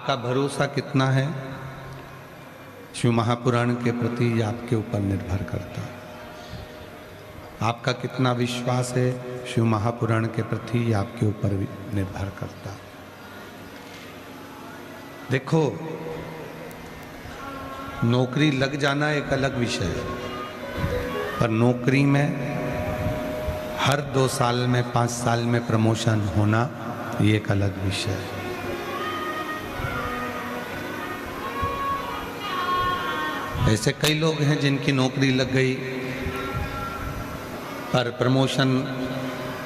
आपका भरोसा कितना है शिव महापुराण के प्रति, ये आपके ऊपर निर्भर करता है। आपका कितना विश्वास है शिव महापुराण के प्रति, ये आपके ऊपर निर्भर करता है। देखो, नौकरी लग जाना एक अलग विषय है, पर नौकरी में हर 2 साल में 5 साल में प्रमोशन होना ये एक अलग विषय है। ऐसे कई लोग हैं जिनकी नौकरी लग गई पर प्रमोशन,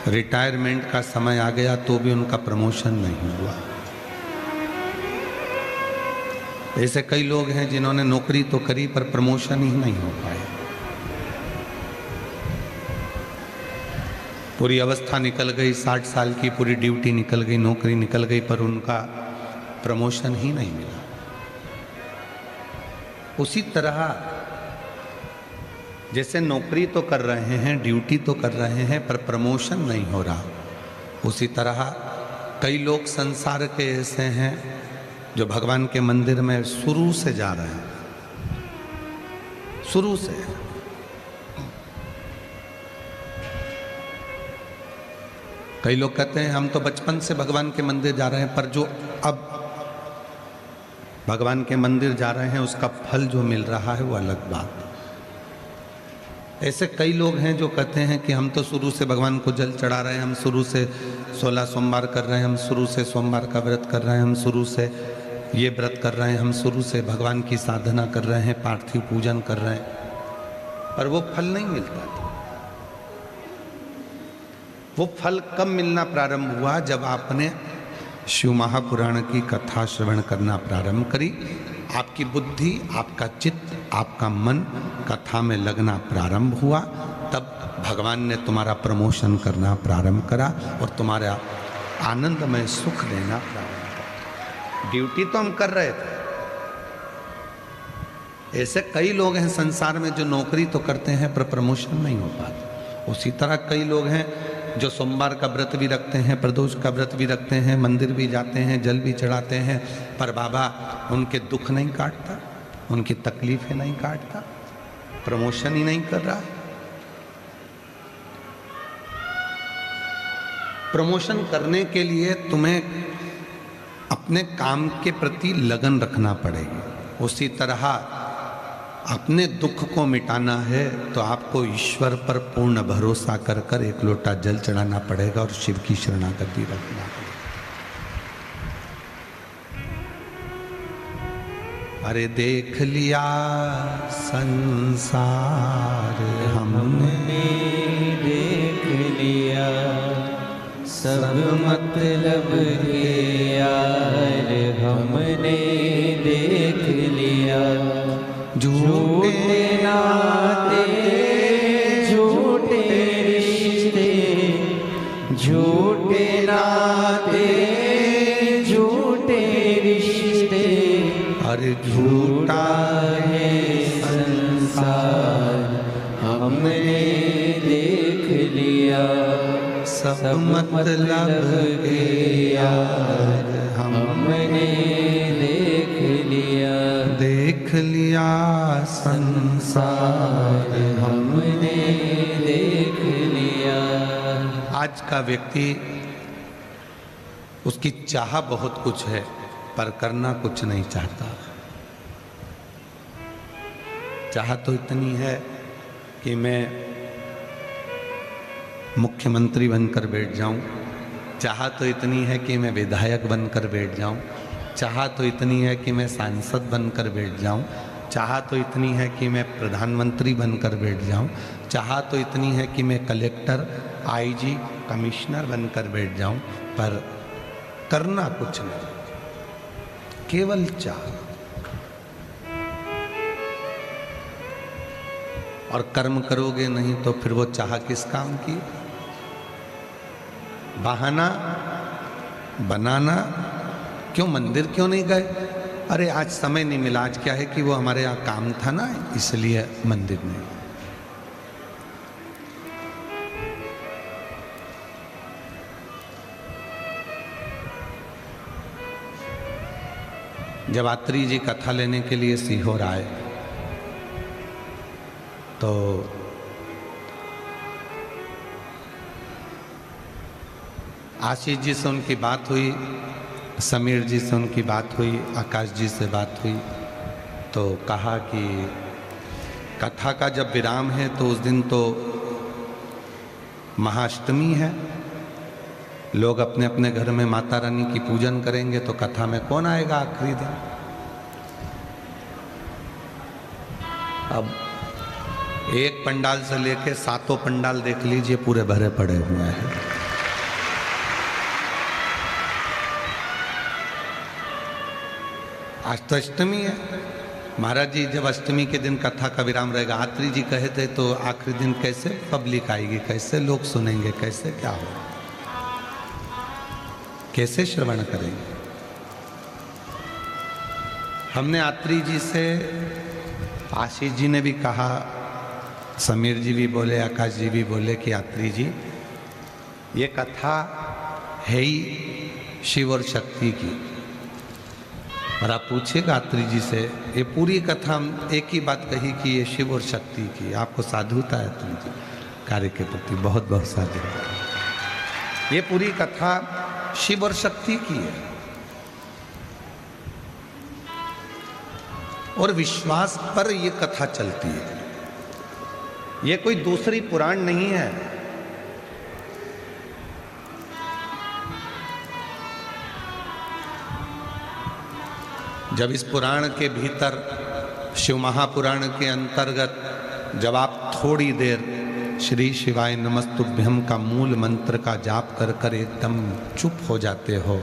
रिटायरमेंट का समय आ गया तो भी उनका प्रमोशन नहीं हुआ। ऐसे कई लोग हैं जिन्होंने नौकरी तो करी पर प्रमोशन ही नहीं हो पाया। पूरी अवस्था निकल गई, 60 साल की पूरी ड्यूटी निकल गई, नौकरी निकल गई, पर उनका प्रमोशन ही नहीं मिला। उसी तरह जैसे नौकरी तो कर रहे हैं, ड्यूटी तो कर रहे हैं, पर प्रमोशन नहीं हो रहा, उसी तरह कई लोग संसार के ऐसे हैं जो भगवान के मंदिर में शुरू से जा रहे हैं, शुरू से। कई लोग कहते हैं हम तो बचपन से भगवान के मंदिर जा रहे हैं, पर जो अब भगवान के मंदिर जा रहे हैं उसका फल जो मिल रहा है वो अलग बात है। ऐसे कई लोग हैं जो कहते हैं कि हम तो शुरू से भगवान को जल चढ़ा रहे हैं, हम शुरू से 16 सोमवार कर रहे हैं, हम शुरू से सोमवार का व्रत कर रहे हैं, हम शुरू से ये व्रत कर रहे हैं, हम शुरू से भगवान की साधना कर रहे हैं, पार्थिव पूजन कर रहे हैं, पर वो फल नहीं मिलता था। वो फल कब मिलना प्रारंभ हुआ? जब आपने शिव महापुराण की कथा श्रवण करना प्रारंभ करी, आपकी बुद्धि, आपका चित्त, आपका मन कथा में लगना प्रारंभ हुआ, तब भगवान ने तुम्हारा प्रमोशन करना प्रारंभ करा और तुम्हारा आनंदमय सुख देना प्रारंभ करा। ड्यूटी तो हम कर रहे थे। ऐसे कई लोग हैं संसार में जो नौकरी तो करते हैं पर प्रमोशन नहीं हो पाता। उसी तरह कई लोग हैं जो सोमवार का व्रत भी रखते हैं, प्रदोष का व्रत भी रखते हैं, मंदिर भी जाते हैं, जल भी चढ़ाते हैं, पर बाबा उनके दुख नहीं काटता, उनकी तकलीफें नहीं काटता, प्रमोशन ही नहीं कर रहा। प्रमोशन करने के लिए तुम्हें अपने काम के प्रति लगन रखना पड़ेगी। उसी तरह अपने दुख को मिटाना है तो आपको ईश्वर पर पूर्ण भरोसा कर कर एक लोटा जल चढ़ाना पड़ेगा और शिव की शरणागति रखना पड़ेगा। अरे देख लिया संसार हमने, देख लिया सब मतलब के यार हमने, देख लिया झूठे नाते झूठे रिश्ते, झूठे नाते झूठे रिश्ते, अरे झूठा है संसार हमने देख लिया सब मतलब के यार हमने देख लिया, देख लिया संसार हमने देख लिया। आज का व्यक्ति, उसकी चाह बहुत कुछ है पर करना कुछ नहीं चाहता। चाह तो इतनी है कि मैं मुख्यमंत्री बनकर बैठ जाऊं, चाह तो इतनी है कि मैं विधायक बनकर बैठ जाऊं, चाह तो इतनी है कि मैं सांसद बनकर बैठ जाऊं, चाह तो इतनी है कि मैं प्रधानमंत्री बनकर बैठ जाऊं, चाह तो इतनी है कि मैं कलेक्टर, आईजी, कमिश्नर बनकर बैठ जाऊं, पर करना कुछ नहीं, केवल चाह। और कर्म करोगे नहीं तो फिर वो चाह किस काम की? बहाना बनाना, क्यों मंदिर क्यों नहीं गए? अरे आज समय नहीं मिला, आज क्या है कि वो हमारे यहाँ काम था ना, इसलिए मंदिर नहीं। जब आत्री जी कथा लेने के लिए सीहोर आए तो आशीष जी से उनकी बात हुई, समीर जी से उनकी बात हुई, आकाश जी से बात हुई। तो कहा कि कथा का जब विराम है तो उस दिन तो महाअष्टमी है, लोग अपने अपने घर में माता रानी की पूजन करेंगे, तो कथा में कौन आएगा आखिरी दिन। अब एक पंडाल से लेके 7 पंडाल देख लीजिए, पूरे भरे पड़े हुए हैं। आज तो अष्टमी है। महाराज जी जब अष्टमी के दिन कथा का विराम रहेगा, आत्री जी कहे थे, तो आखिरी दिन कैसे पब्लिक आएगी, कैसे लोग सुनेंगे, कैसे क्या हो, कैसे श्रवण करेंगे। हमने आत्री जी से, आशीष जी ने भी कहा, समीर जी भी बोले, आकाश जी भी बोले कि आत्री जी ये कथा है ही शिव और शक्ति की। और आप पूछिएगा आत्री जी से, ये पूरी कथा एक ही बात कही कि ये शिव और शक्ति की। आपको साधुता है आत्री जी, कार्य के प्रति बहुत बहुत साधु। ये पूरी कथा शिव और शक्ति की है और विश्वास पर ये कथा चलती है। ये कोई दूसरी पुराण नहीं है। जब इस पुराण के भीतर, शिव महापुराण के अंतर्गत, जब आप थोड़ी देर श्री शिवाय नमस्तुभ्यम का मूल मंत्र का जाप कर कर एकदम चुप हो जाते हो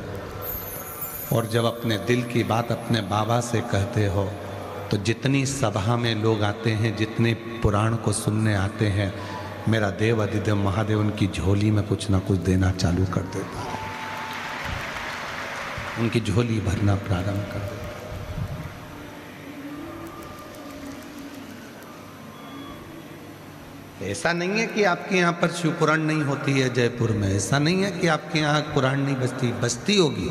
और जब अपने दिल की बात अपने बाबा से कहते हो, तो जितनी सभा में लोग आते हैं, जितने पुराण को सुनने आते हैं, मेरा देव अधिदेव महादेव उनकी झोली में कुछ ना कुछ देना चालू कर देता है, उनकी झोली भरना प्रारंभ कर देता है। ऐसा नहीं है कि आपके यहाँ पर शिव पुराण नहीं होती है जयपुर में, ऐसा नहीं है कि आपके यहाँ पुराण नहीं बजती, बजती होगी।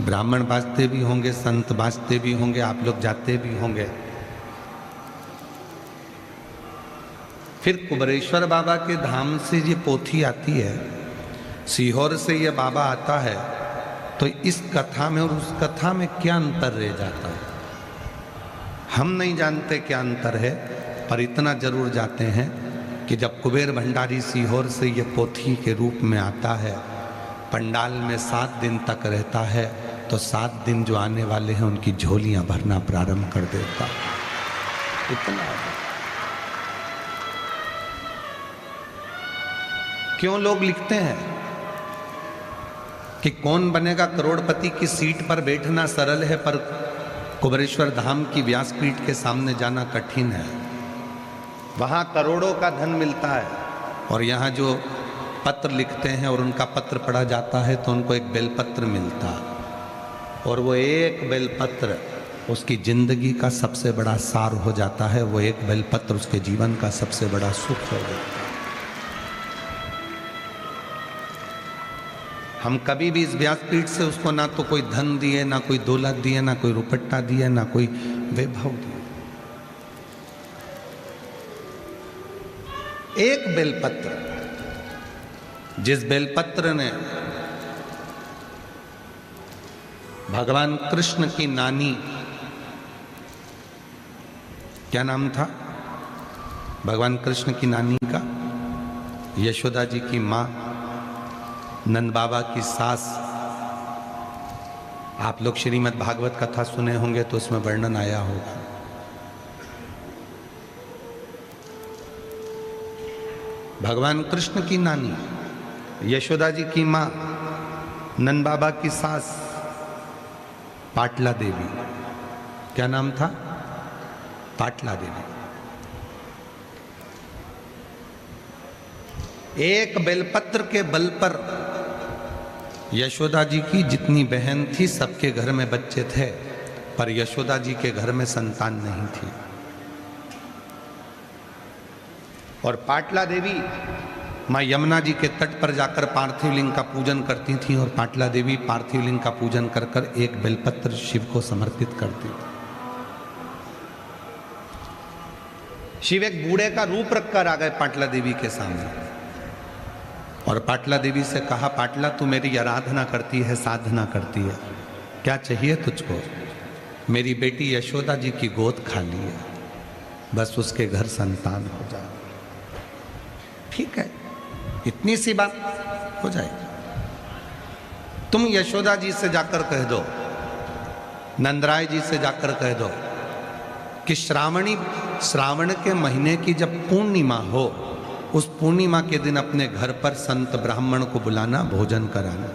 ब्राह्मण बाजते भी होंगे, संत बाजते भी होंगे, आप लोग जाते भी होंगे। फिर कुबरेश्वर बाबा के धाम से ये पोथी आती है, सीहोर से ये बाबा आता है, तो इस कथा में और उस कथा में क्या अंतर रह जाता है हम नहीं जानते क्या अंतर है, पर इतना जरूर जाते हैं कि जब कुबेर भंडारी सीहोर से ये पोथी के रूप में आता है, पंडाल में 7 दिन तक रहता है, तो 7 दिन जो आने वाले हैं उनकी झोलियां भरना प्रारंभ कर देता। इतना क्यों लोग लिखते हैं कि कौन बनेगा करोड़पति की सीट पर बैठना सरल है, पर कुबरेश्वर धाम की व्यासपीठ के सामने जाना कठिन है। वहाँ करोड़ों का धन मिलता है और यहाँ जो पत्र लिखते हैं और उनका पत्र पढ़ा जाता है तो उनको एक बेलपत्र मिलता है, और वो एक बेलपत्र उसकी जिंदगी का सबसे बड़ा सार हो जाता है। वो एक बेलपत्र उसके जीवन का सबसे बड़ा सुख हो जाता है। हम कभी भी इस व्यासपीठ से उसको ना तो कोई धन दिए, ना कोई दौलत दिए, ना कोई रुपट्टा दिए, ना कोई वैभव दिए। एक बेलपत्र, जिस बेलपत्र ने भगवान कृष्ण की नानी, क्या नाम था भगवान कृष्ण की नानी का, यशोदा जी की माँ, नंद बाबा की सास, आप लोग श्रीमद् भागवत कथा सुने होंगे तो उसमें वर्णन आया होगा। भगवान कृष्ण की नानी, यशोदा जी की माँ, नंद बाबा की सास पाटला देवी, क्या नाम था, पाटला देवी। एक बेलपत्र के बल पर यशोदा जी की जितनी बहन थी सबके घर में बच्चे थे, पर यशोदा जी के घर में संतान नहीं थी। और पाटला देवी माँ यमुना जी के तट पर जाकर पार्थिव लिंग का पूजन करती थी और पाटला देवी पार्थिव लिंग का पूजन कर कर एक बेलपत्र शिव को समर्पित करती थी। शिव एक बूढ़े का रूप रखकर आ गए पाटला देवी के सामने और पाटला देवी से कहा, पाटला तू मेरी आराधना करती है, साधना करती है, क्या चाहिए तुझको? मेरी बेटी यशोदा जी की गोद खाली है, बस उसके घर संतान हो जाए। ठीक है, इतनी सी बात हो जाएगी। तुम यशोदा जी से जाकर कह दो, नंदराय जी से जाकर कह दो कि श्रावण के महीने की जब पूर्णिमा हो, उस पूर्णिमा के दिन अपने घर पर संत ब्राह्मण को बुलाना, भोजन कराना।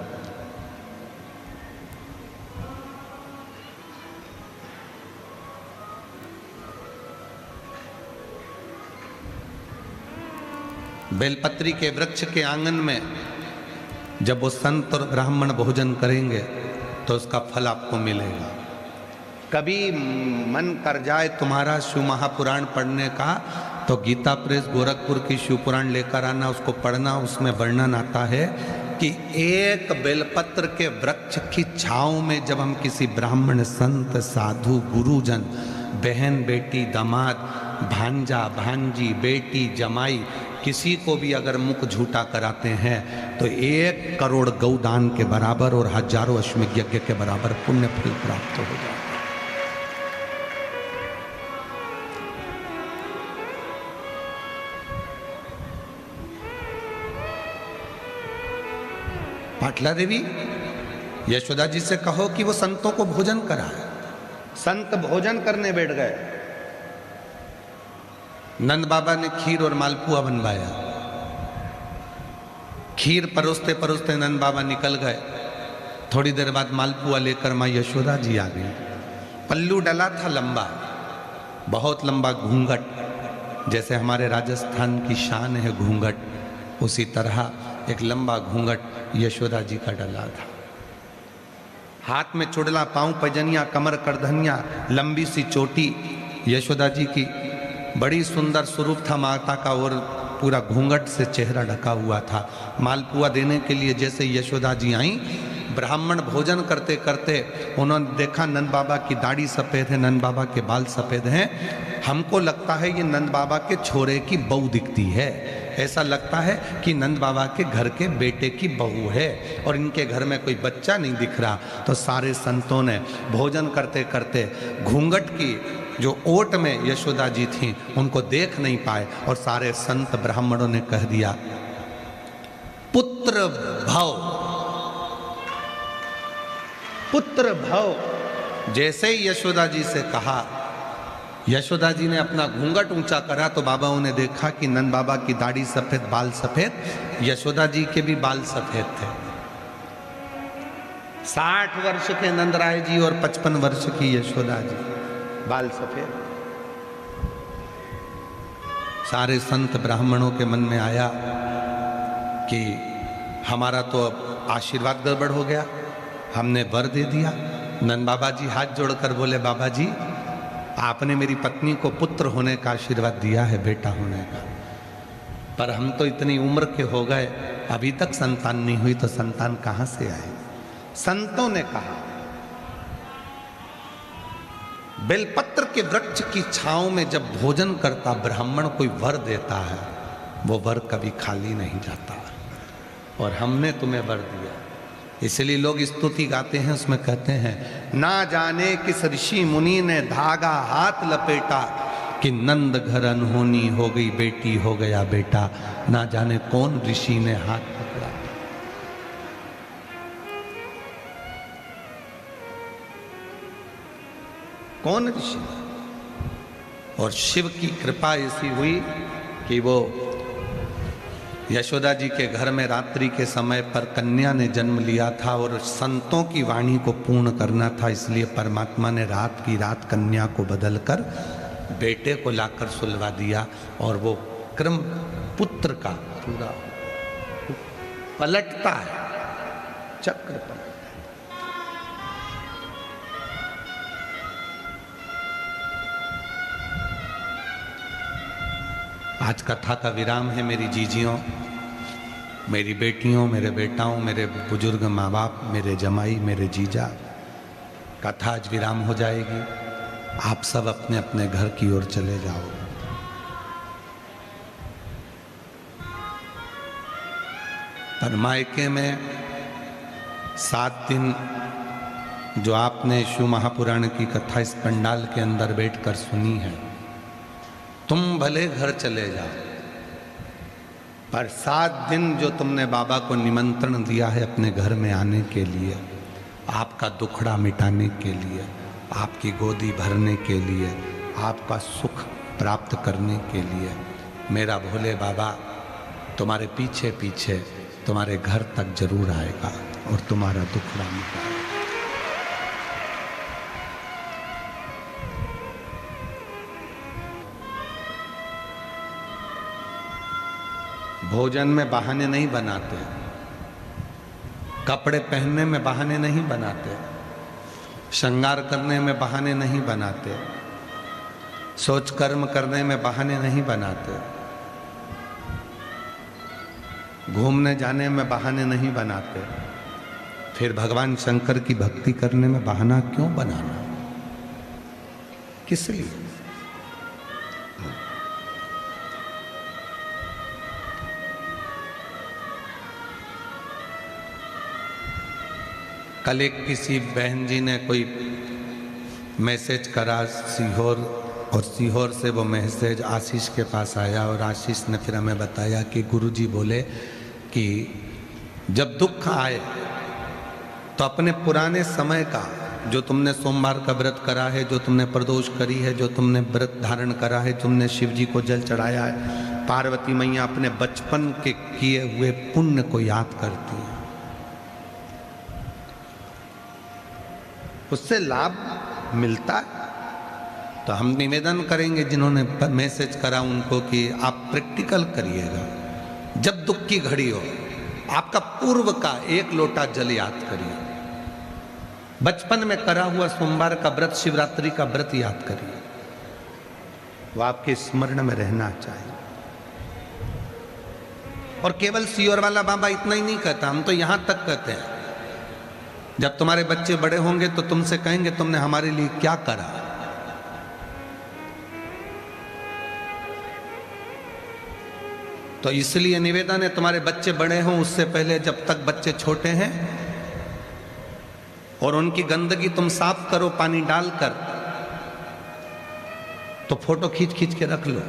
बेलपत्री के वृक्ष के आंगन में जब वो संत और ब्राह्मण भोजन करेंगे तो उसका फल आपको मिलेगा। कभी मन कर जाए तुम्हारा शिव महापुराण पढ़ने का तो गीता प्रेस गोरखपुर की शिव पुराण लेकर आना, उसको पढ़ना। उसमें वर्णन आता है कि एक बेलपत्र के वृक्ष की छांव में जब हम किसी ब्राह्मण, संत, साधु, गुरुजन, बहन, बेटी, दामाद, भांजा, भांजी, बेटी, जमाई, किसी को भी अगर मुख झूठा कराते हैं तो 1 करोड़ गौदान के बराबर और हजारों अश्वमेध यज्ञ के बराबर पुण्य फल प्राप्त हो जाता है। पाटला देवी यशोदा जी से कहो कि वो संतों को भोजन कराए। संत भोजन करने बैठ गए। नंद बाबा ने खीर और मालपुआ बनवाया। खीर परोसते परोसते नंद बाबा निकल गए। थोड़ी देर बाद मालपुआ लेकर माँ यशोदा जी आ गई। पल्लू डला था लंबा, बहुत लंबा घूंघट, जैसे हमारे राजस्थान की शान है घूंघट, उसी तरह एक लंबा घूंघट यशोदा जी का डला था। हाथ में चुड़ला, पांव पैजनिया, कमर करधनिया, लंबी सी चोटी यशोदा जी की। बड़ी सुंदर स्वरूप था माता का और पूरा घूंघट से चेहरा ढका हुआ था। मालपुआ देने के लिए जैसे यशोदा जी आई, ब्राह्मण भोजन करते करते उन्होंने देखा नंद बाबा की दाढ़ी सफ़ेद है, नंद बाबा के बाल सफ़ेद हैं। हमको लगता है ये नंद बाबा के छोरे की बहू दिखती है, ऐसा लगता है कि नंद बाबा के घर के बेटे की बहू है और इनके घर में कोई बच्चा नहीं दिख रहा। तो सारे संतों ने भोजन करते करते घूंघट की जो ओट में यशोदा जी थीं उनको देख नहीं पाए और सारे संत ब्राह्मणों ने कह दिया, पुत्र भव, पुत्र भव। जैसे ही यशोदा जी से कहा, यशोदा जी ने अपना घूंघट ऊंचा करा तो बाबाओं ने देखा कि नंद बाबा की दाढ़ी सफेद, बाल सफेद, यशोदा जी के भी बाल सफेद थे। 60 वर्ष के नंदराय जी और 55 वर्ष की यशोदा जी, बाल सफेद। सारे संत ब्राह्मणों के मन में आया कि हमारा तो अब आशीर्वाद गड़बड़ हो गया, हमने वर दे दिया। नंद बाबा जी हाथ जोड़कर बोले, बाबा जी आपने मेरी पत्नी को पुत्र होने का आशीर्वाद दिया है, बेटा होने का, पर हम तो इतनी उम्र के हो गए, अभी तक संतान नहीं हुई, तो संतान कहां से आए? संतों ने कहा, बेलपत्र के वृक्ष की छांव में जब भोजन करता ब्राह्मण कोई वर देता है, वो वर कभी खाली नहीं जाता, और हमने तुम्हें वर दिया। इसलिए लोग स्तुति गाते हैं, उसमें कहते हैं, ना जाने किस ऋषि मुनि ने धागा हाथ लपेटा कि नंद घर अनहोनी हो गई बेटी, हो गया बेटा। ना जाने कौन ऋषि ने हाथ पकड़ा। कौन ऋषि? और शिव की कृपा ऐसी हुई कि वो यशोदा जी के घर में रात्रि के समय पर कन्या ने जन्म लिया था और संतों की वाणी को पूर्ण करना था, इसलिए परमात्मा ने रात की रात कन्या को बदलकर बेटे को लाकर सुलवा दिया और वो क्रम पुत्र का पूरा पलटता है, चक्र पलटता है। आज कथा का विराम है मेरी जीजियों। मेरी बेटियों, मेरे बेटाओं, मेरे बुजुर्ग माँ बाप, मेरे जमाई, मेरे जीजा, कथा आज विराम हो जाएगी। आप सब अपने अपने घर की ओर चले जाओ। पर मायके में 7 दिन जो आपने शिव महापुराण की कथा इस पंडाल के अंदर बैठकर सुनी है, तुम भले घर चले जाओ, पर 7 दिन जो तुमने बाबा को निमंत्रण दिया है अपने घर में आने के लिए, आपका दुखड़ा मिटाने के लिए, आपकी गोदी भरने के लिए, आपका सुख प्राप्त करने के लिए, मेरा भोले बाबा तुम्हारे पीछे पीछे तुम्हारे घर तक जरूर आएगा और तुम्हारा दुखड़ा मिटाएगा। भोजन में बहाने नहीं बनाते, कपड़े पहनने में बहाने नहीं बनाते, श्रृंगार करने में बहाने नहीं बनाते, सोच कर्म करने में बहाने नहीं बनाते, घूमने जाने में बहाने नहीं बनाते। फिर भगवान शंकर की भक्ति करने में बहाना क्यों बनाना? किस लिए? कल एक किसी बहन जी ने कोई मैसेज करा सीहोर, और सीहोर से वो मैसेज आशीष के पास आया, और आशीष ने फिर हमें बताया कि गुरुजी बोले कि जब दुख आए तो अपने पुराने समय का, जो तुमने सोमवार का व्रत करा है, जो तुमने प्रदोष करी है, जो तुमने व्रत धारण करा है, तुमने शिव जी को जल चढ़ाया है, पार्वती मैया अपने बचपन के किए हुए पुण्य को याद करती है, उससे लाभ मिलता है। तो हम निवेदन करेंगे जिन्होंने मैसेज करा उनको कि आप प्रैक्टिकल करिएगा। जब दुख की घड़ी हो, आपका पूर्व का 1 लोटा जल याद करिए, बचपन में करा हुआ सोमवार का व्रत, शिवरात्रि का व्रत याद करिए, वो आपके स्मरण में रहना चाहिए। और केवल सीहोर वाला बाबा इतना ही नहीं कहता, हम तो यहां तक कहते हैं, जब तुम्हारे बच्चे बड़े होंगे तो तुमसे कहेंगे तुमने हमारे लिए क्या करा। तो इसलिए निवेदन है, तुम्हारे बच्चे बड़े हों उससे पहले, जब तक बच्चे छोटे हैं, और उनकी गंदगी तुम साफ करो पानी डालकर, तो फोटो खींच खींच के रख लो,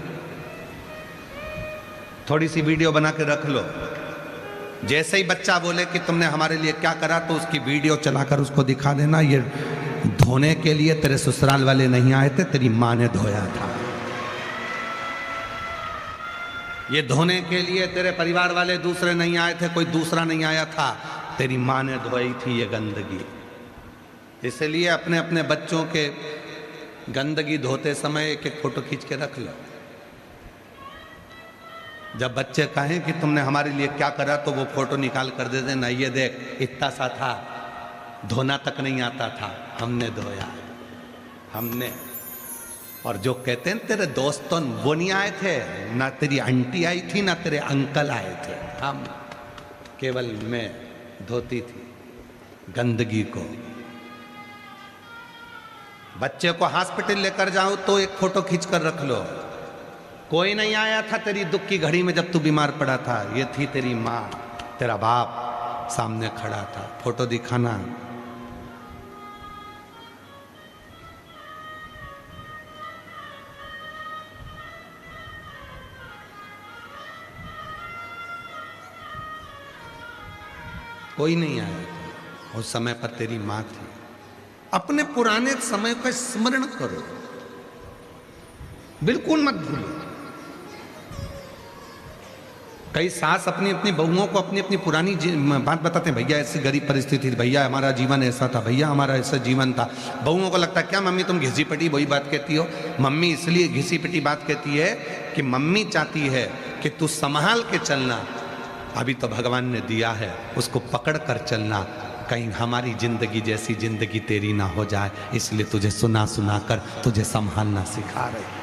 थोड़ी सी वीडियो बना के रख लो। जैसे ही बच्चा बोले कि तुमने हमारे लिए क्या करा, तो उसकी वीडियो चलाकर उसको दिखा देना, ये धोने के लिए तेरे ससुराल वाले नहीं आए थे, तेरी माँ ने धोया था। ये धोने के लिए तेरे परिवार वाले दूसरे नहीं आए थे, कोई दूसरा नहीं आया था, तेरी माँ ने धोई थी ये गंदगी। इसलिए अपने अपने बच्चों के गंदगी धोते समय एक एक फोटो खींच के रख लो। जब बच्चे कहें कि तुमने हमारे लिए क्या करा, तो वो फोटो निकाल कर दे देना, ये देख इतना सा था, धोना तक नहीं आता था, हमने धोया, हमने। और जो कहते हैं तेरे दोस्तों वो नहीं आए थे, ना तेरी आंटी आई थी, ना तेरे अंकल आए थे, हम केवल मैं धोती थी गंदगी को। बच्चे को हॉस्पिटल लेकर जाओ तो एक फोटो खींच कर रख लो, कोई नहीं आया था तेरी दुख की घड़ी में जब तू बीमार पड़ा था, ये थी तेरी माँ, तेरा बाप सामने खड़ा था, फोटो दिखाना। कोई नहीं आया था, उस समय पर तेरी माँ थी। अपने पुराने समय का स्मरण करो, बिल्कुल मत भूलो। कई सास अपनी अपनी बहुओं को अपनी अपनी पुरानी बात बताते हैं, भैया ऐसी गरीब परिस्थिति थी, भैया हमारा जीवन ऐसा था, भैया हमारा ऐसा जीवन था। बहुओं को लगता है क्या मम्मी तुम घिसी पिटी वही बात कहती हो। मम्मी इसलिए घिसी पिटी बात कहती है कि मम्मी चाहती है कि तू संभाल के चलना, अभी तो भगवान ने दिया है उसको पकड़ कर चलना, कहीं हमारी जिंदगी जैसी जिंदगी तेरी ना हो जाए, इसलिए तुझे सुना सुना कर तुझे संभालना सिखा रही।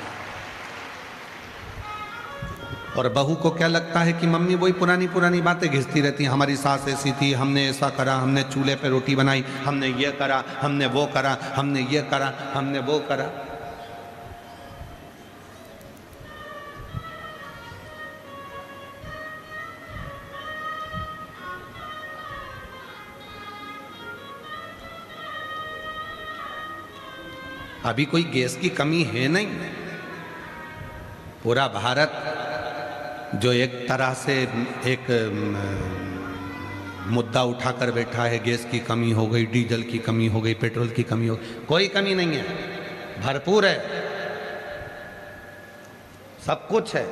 और बहू को क्या लगता है कि मम्मी वही पुरानी पुरानी बातें घिसती रहती हैं, हमारी सास ऐसी थी, हमने ऐसा करा, हमने चूल्हे पे रोटी बनाई, हमने ये करा, हमने वो करा, हमने ये करा, हमने वो करा। अभी कोई गैस की कमी है नहीं। पूरा भारत जो एक तरह से एक मुद्दा उठाकर बैठा है, गैस की कमी हो गई, डीजल की कमी हो गई, पेट्रोल की कमी हो गई, कोई कमी नहीं है, भरपूर है, सब कुछ है।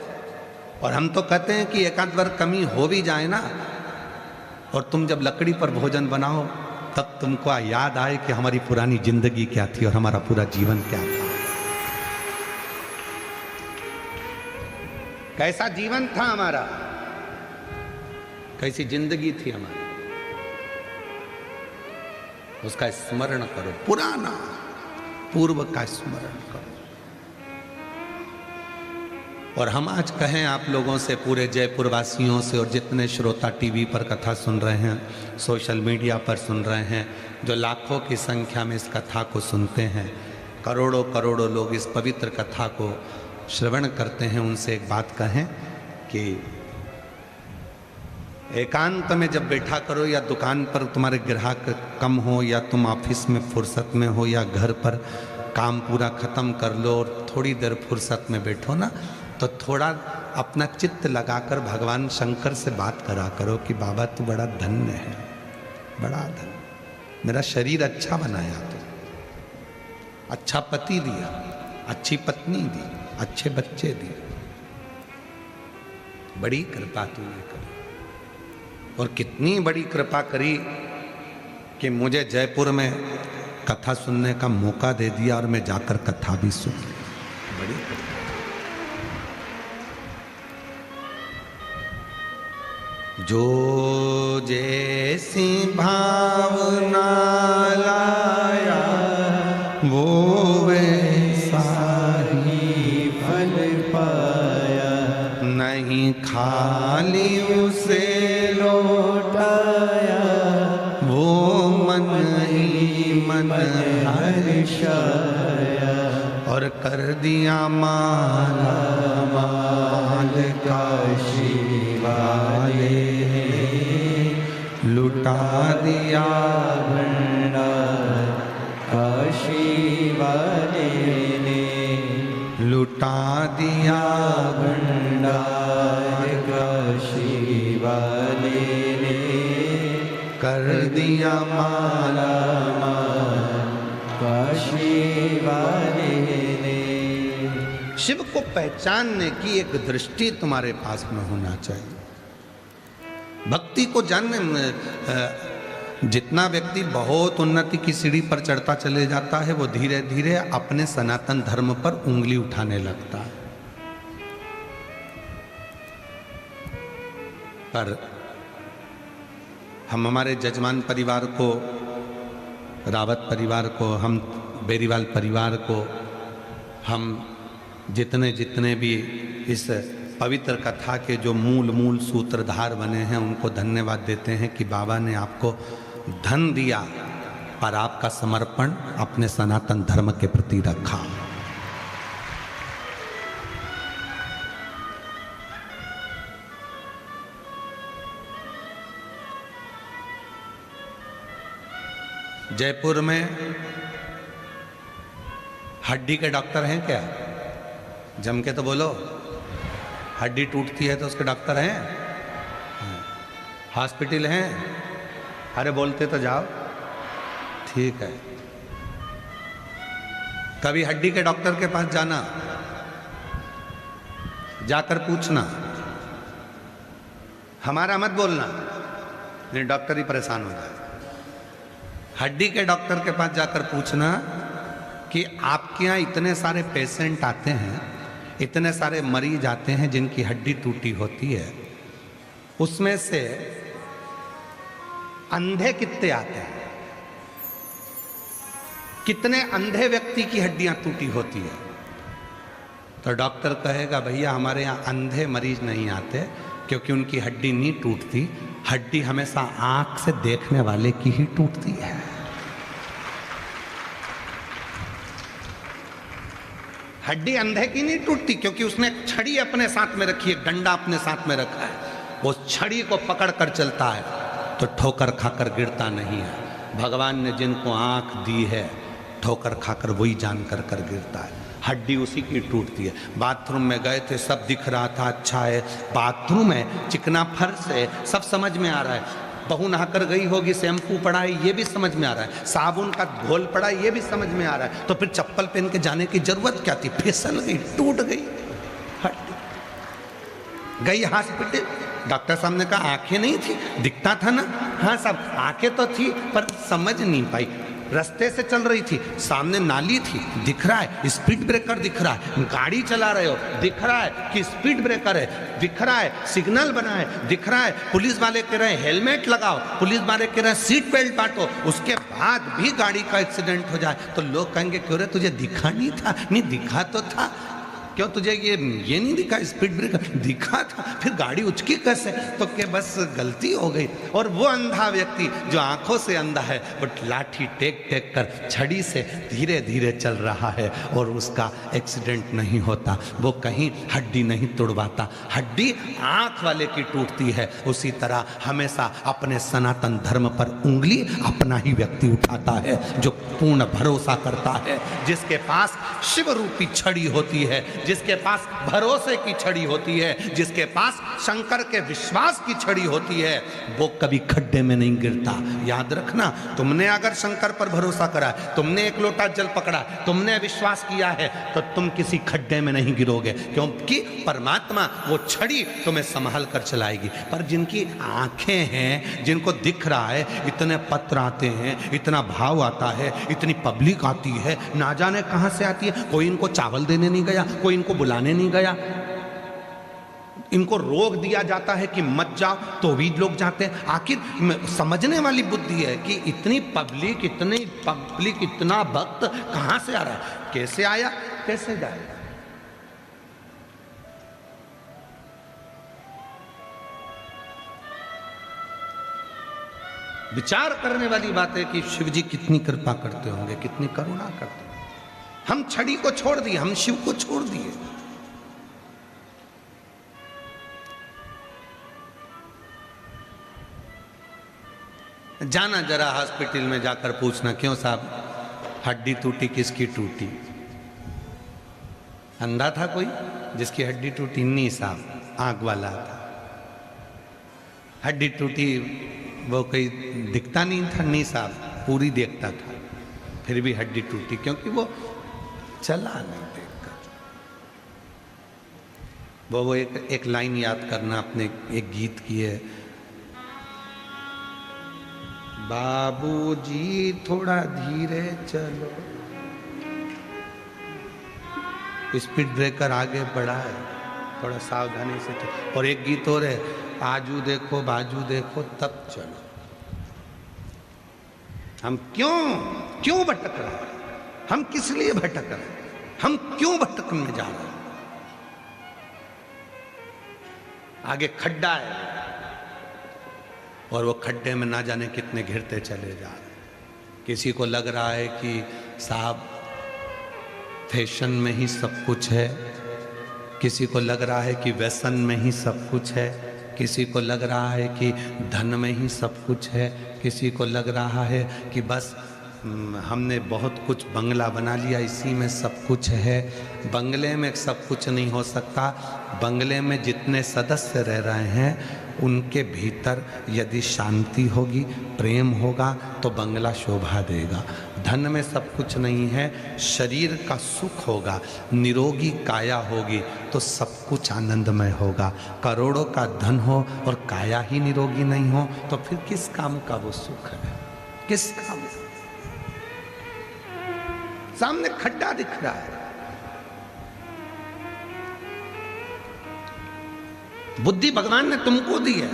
और हम तो कहते हैं कि एकांत बार कमी हो भी जाए ना, और तुम जब लकड़ी पर भोजन बनाओ तब तुमको याद आए कि हमारी पुरानी जिंदगी क्या थी और हमारा पूरा जीवन क्या था, कैसा जीवन था हमारा, कैसी जिंदगी थी हमारी, उसका स्मरण करो, पुराना पूर्व का स्मरण करो। और हम आज कहें आप लोगों से, पूरे जयपुर वासियों से, और जितने श्रोता टीवी पर कथा सुन रहे हैं, सोशल मीडिया पर सुन रहे हैं, जो लाखों की संख्या में इस कथा को सुनते हैं, करोड़ों करोड़ों लोग इस पवित्र कथा को श्रवण करते हैं, उनसे एक बात कहें कि एकांत में जब बैठा करो, या दुकान पर तुम्हारे ग्राहक कम हो, या तुम ऑफिस में फुर्सत में हो, या घर पर काम पूरा खत्म कर लो और थोड़ी देर फुर्सत में बैठो ना, तो थोड़ा अपना चित्त लगाकर भगवान शंकर से बात करा करो कि बाबा तू बड़ा धन्य है, बड़ा धन्य, मेरा शरीर अच्छा बनाया तू, अच्छा पति दिया, अच्छी पत्नी दी, अच्छे बच्चे दिए, बड़ी कृपा तूने करी। और कितनी बड़ी कृपा करी कि मुझे जयपुर में कथा सुनने का मौका दे दिया और मैं जाकर कथा भी सुन ली, बड़ी कृपा। जो जैसी भावना लाया वो वैसा ही फल पाया, नहीं खाली उसे लौटाया, वो मन ही मन हर्षाया, और कर दिया माला माल काशी वाले, लुटा दिया भंडार काशी वाले ने, लुटा दिया भंडार काशी वाले ने, कर दिया माला माल काशी वाले ने। शिव को पहचानने की एक दृष्टि तुम्हारे पास में होना चाहिए। भक्ति को जानने में जितना व्यक्ति बहुत उन्नति की सीढ़ी पर चढ़ता चले जाता है, वो धीरे धीरे अपने सनातन धर्म पर उंगली उठाने लगता है। पर हम हमारे जजमान परिवार को, रावत परिवार को, हम बेरीवाल परिवार को, हम जितने जितने भी इस पवित्र कथा के जो मूल सूत्रधार बने हैं, उनको धन्यवाद देते हैं कि बाबा ने आपको धन दिया, पर आपका समर्पण अपने सनातन धर्म के प्रति रखा। जयपुर में हड्डी के डॉक्टर हैं क्या? जम के तो बोलो। हड्डी टूटती है तो उसके डॉक्टर हैं, हॉस्पिटल हैं? अरे बोलते तो जाओ। ठीक है, कभी हड्डी के डॉक्टर के पास जाना, जाकर पूछना, हमारा मत बोलना, नहीं डॉक्टर ही परेशान हो जाए। हड्डी के डॉक्टर के पास जाकर पूछना कि आपके यहाँ इतने सारे पेशेंट आते हैं, इतने सारे मरीज आते हैं जिनकी हड्डी टूटी होती है, उसमें से अंधे कितने आते हैं? कितने अंधे व्यक्ति की हड्डियां टूटी होती है? तो डॉक्टर कहेगा भैया हमारे यहाँ अंधे मरीज नहीं आते क्योंकि उनकी हड्डी नहीं टूटती, हड्डी हमेशा आंख से देखने वाले की ही टूटती है। हड्डी अंधे की नहीं टूटती क्योंकि उसने एक छड़ी अपने साथ में रखी है, डंडा अपने साथ में रखा है, वो छड़ी को पकड़ कर चलता है तो ठोकर खाकर गिरता नहीं है। भगवान ने जिनको आंख दी है ठोकर खाकर वही जान कर कर गिरता है, हड्डी उसी की टूटती है। बाथरूम में गए थे, सब दिख रहा था, अच्छा है, बाथरूम है, चिकना फर्श है, सब समझ में आ रहा है। बहू नहाकर गई होगी, शैम्पू पड़ा है, ये भी समझ में आ रहा है, साबुन का घोल पड़ा है, ये भी समझ में आ रहा है। तो फिर चप्पल पहन के जाने की जरूरत क्या थी? फिसल गई, टूट गई हड्डी। गई हॉस्पिटल, डॉक्टर साहब ने कहा आंखें नहीं थी, दिखता था ना। हाँ साहब आंखें तो थी पर समझ नहीं पाई। रास्ते से चल रही थी, सामने नाली थी, दिख रहा है, स्पीड ब्रेकर दिख रहा है, गाड़ी चला रहे हो, दिख रहा है कि स्पीड ब्रेकर है, दिख रहा है सिग्नल बना है, दिख रहा है पुलिस वाले कह रहे हैं हेलमेट लगाओ, पुलिस वाले कह रहे हैं सीट बेल्ट बांटो, उसके बाद भी गाड़ी का एक्सीडेंट हो जाए तो लोग कहेंगे क्यों रे तुझे दिखा नहीं था? नहीं दिखा तो था, क्यों तुझे ये नहीं दिखा? स्पीड ब्रेकर दिखा था, फिर गाड़ी उचकी कैसे? तो के बस गलती हो गई। और वो अंधा व्यक्ति जो आंखों से अंधा है वो लाठी टेक टेक कर छड़ी से धीरे धीरे चल रहा है और उसका एक्सीडेंट नहीं होता, वो कहीं हड्डी नहीं तोड़वाता, हड्डी आंख वाले की टूटती है। उसी तरह हमेशा अपने सनातन धर्म पर उंगली अपना ही व्यक्ति उठाता है जो पूर्ण भरोसा करता है, जिसके पास शिव रूपी छड़ी होती है, जिसके पास भरोसे की छड़ी होती है, जिसके पास शंकर के विश्वास की छड़ी होती है, वो कभी खड्डे में नहीं गिरता। याद रखना, तुमने अगर शंकर पर भरोसा करा, तुमने एक लोटा जल पकड़ा, तुमने विश्वास किया है तो तुम किसी खड्डे में नहीं गिरोगे, क्योंकि परमात्मा वो छड़ी तुम्हें संभाल कर चलाएगी। पर जिनकी आंखें हैं, जिनको दिख रहा है, इतने पत्र आते हैं, इतना भाव आता है, इतनी पब्लिक आती है, ना जाने कहां से आती है, कोई इनको चावल देने नहीं गया, कोई इनको बुलाने नहीं गया, इनको रोक दिया जाता है कि मत जाओ तो भी लोग जाते हैं। आखिर समझने वाली बुद्धि है कि इतनी पब्लिक इतना भक्त कहां से आ रहा है, कैसे आया कैसे जाएगा। विचार करने वाली बात है कि शिव जी कितनी कृपा करते होंगे, कितनी करुणा करते होंगे। हम छड़ी को छोड़ दिए, हम शिव को छोड़ दिए। जाना जरा हॉस्पिटल में जाकर पूछना, क्यों साहब हड्डी टूटी, किसकी टूटी? अंधा था कोई जिसकी हड्डी टूटी? नहीं साहब, आंख वाला था। हड्डी टूटी, वो कोई दिखता नहीं था? नहीं साहब, पूरी देखता था, फिर भी हड्डी टूटी क्योंकि वो चला नहीं देखकर। वो एक लाइन याद करना, अपने एक गीत की है, बाबूजी थोड़ा धीरे चलो, स्पीड ब्रेकर आगे बढ़ा है, थोड़ा सावधानी से चलो। और एक गीत और है, आजू देखो बाजू देखो तब चलो। हम क्यों भटक रहे हैं? हम किस लिए भटक रहे हैं? हम क्यों भटकने जा रहे हैं? आगे खड्डा है और वो खड्डे में ना जाने कितने घिरते चले जा रहे हैं। किसी को लग रहा है कि साहब फैशन में ही सब कुछ है, किसी को लग रहा है कि व्यसन में ही सब कुछ है, किसी को लग रहा है कि धन में ही सब कुछ है, किसी को लग रहा है कि बस हमने बहुत कुछ बंगला बना लिया, इसी में सब कुछ है। बंगले में सब कुछ नहीं हो सकता। बंगले में जितने सदस्य रह रहे हैं उनके भीतर यदि शांति होगी, प्रेम होगा तो बंगला शोभा देगा। धन में सब कुछ नहीं है, शरीर का सुख होगा, निरोगी काया होगी तो सब कुछ आनंदमय होगा। करोड़ों का धन हो और काया ही निरोगी नहीं हो तो फिर किस काम का वो सुख है? किस काम का? सामने खड्डा दिख रहा है। बुद्धि भगवान ने तुमको दी है।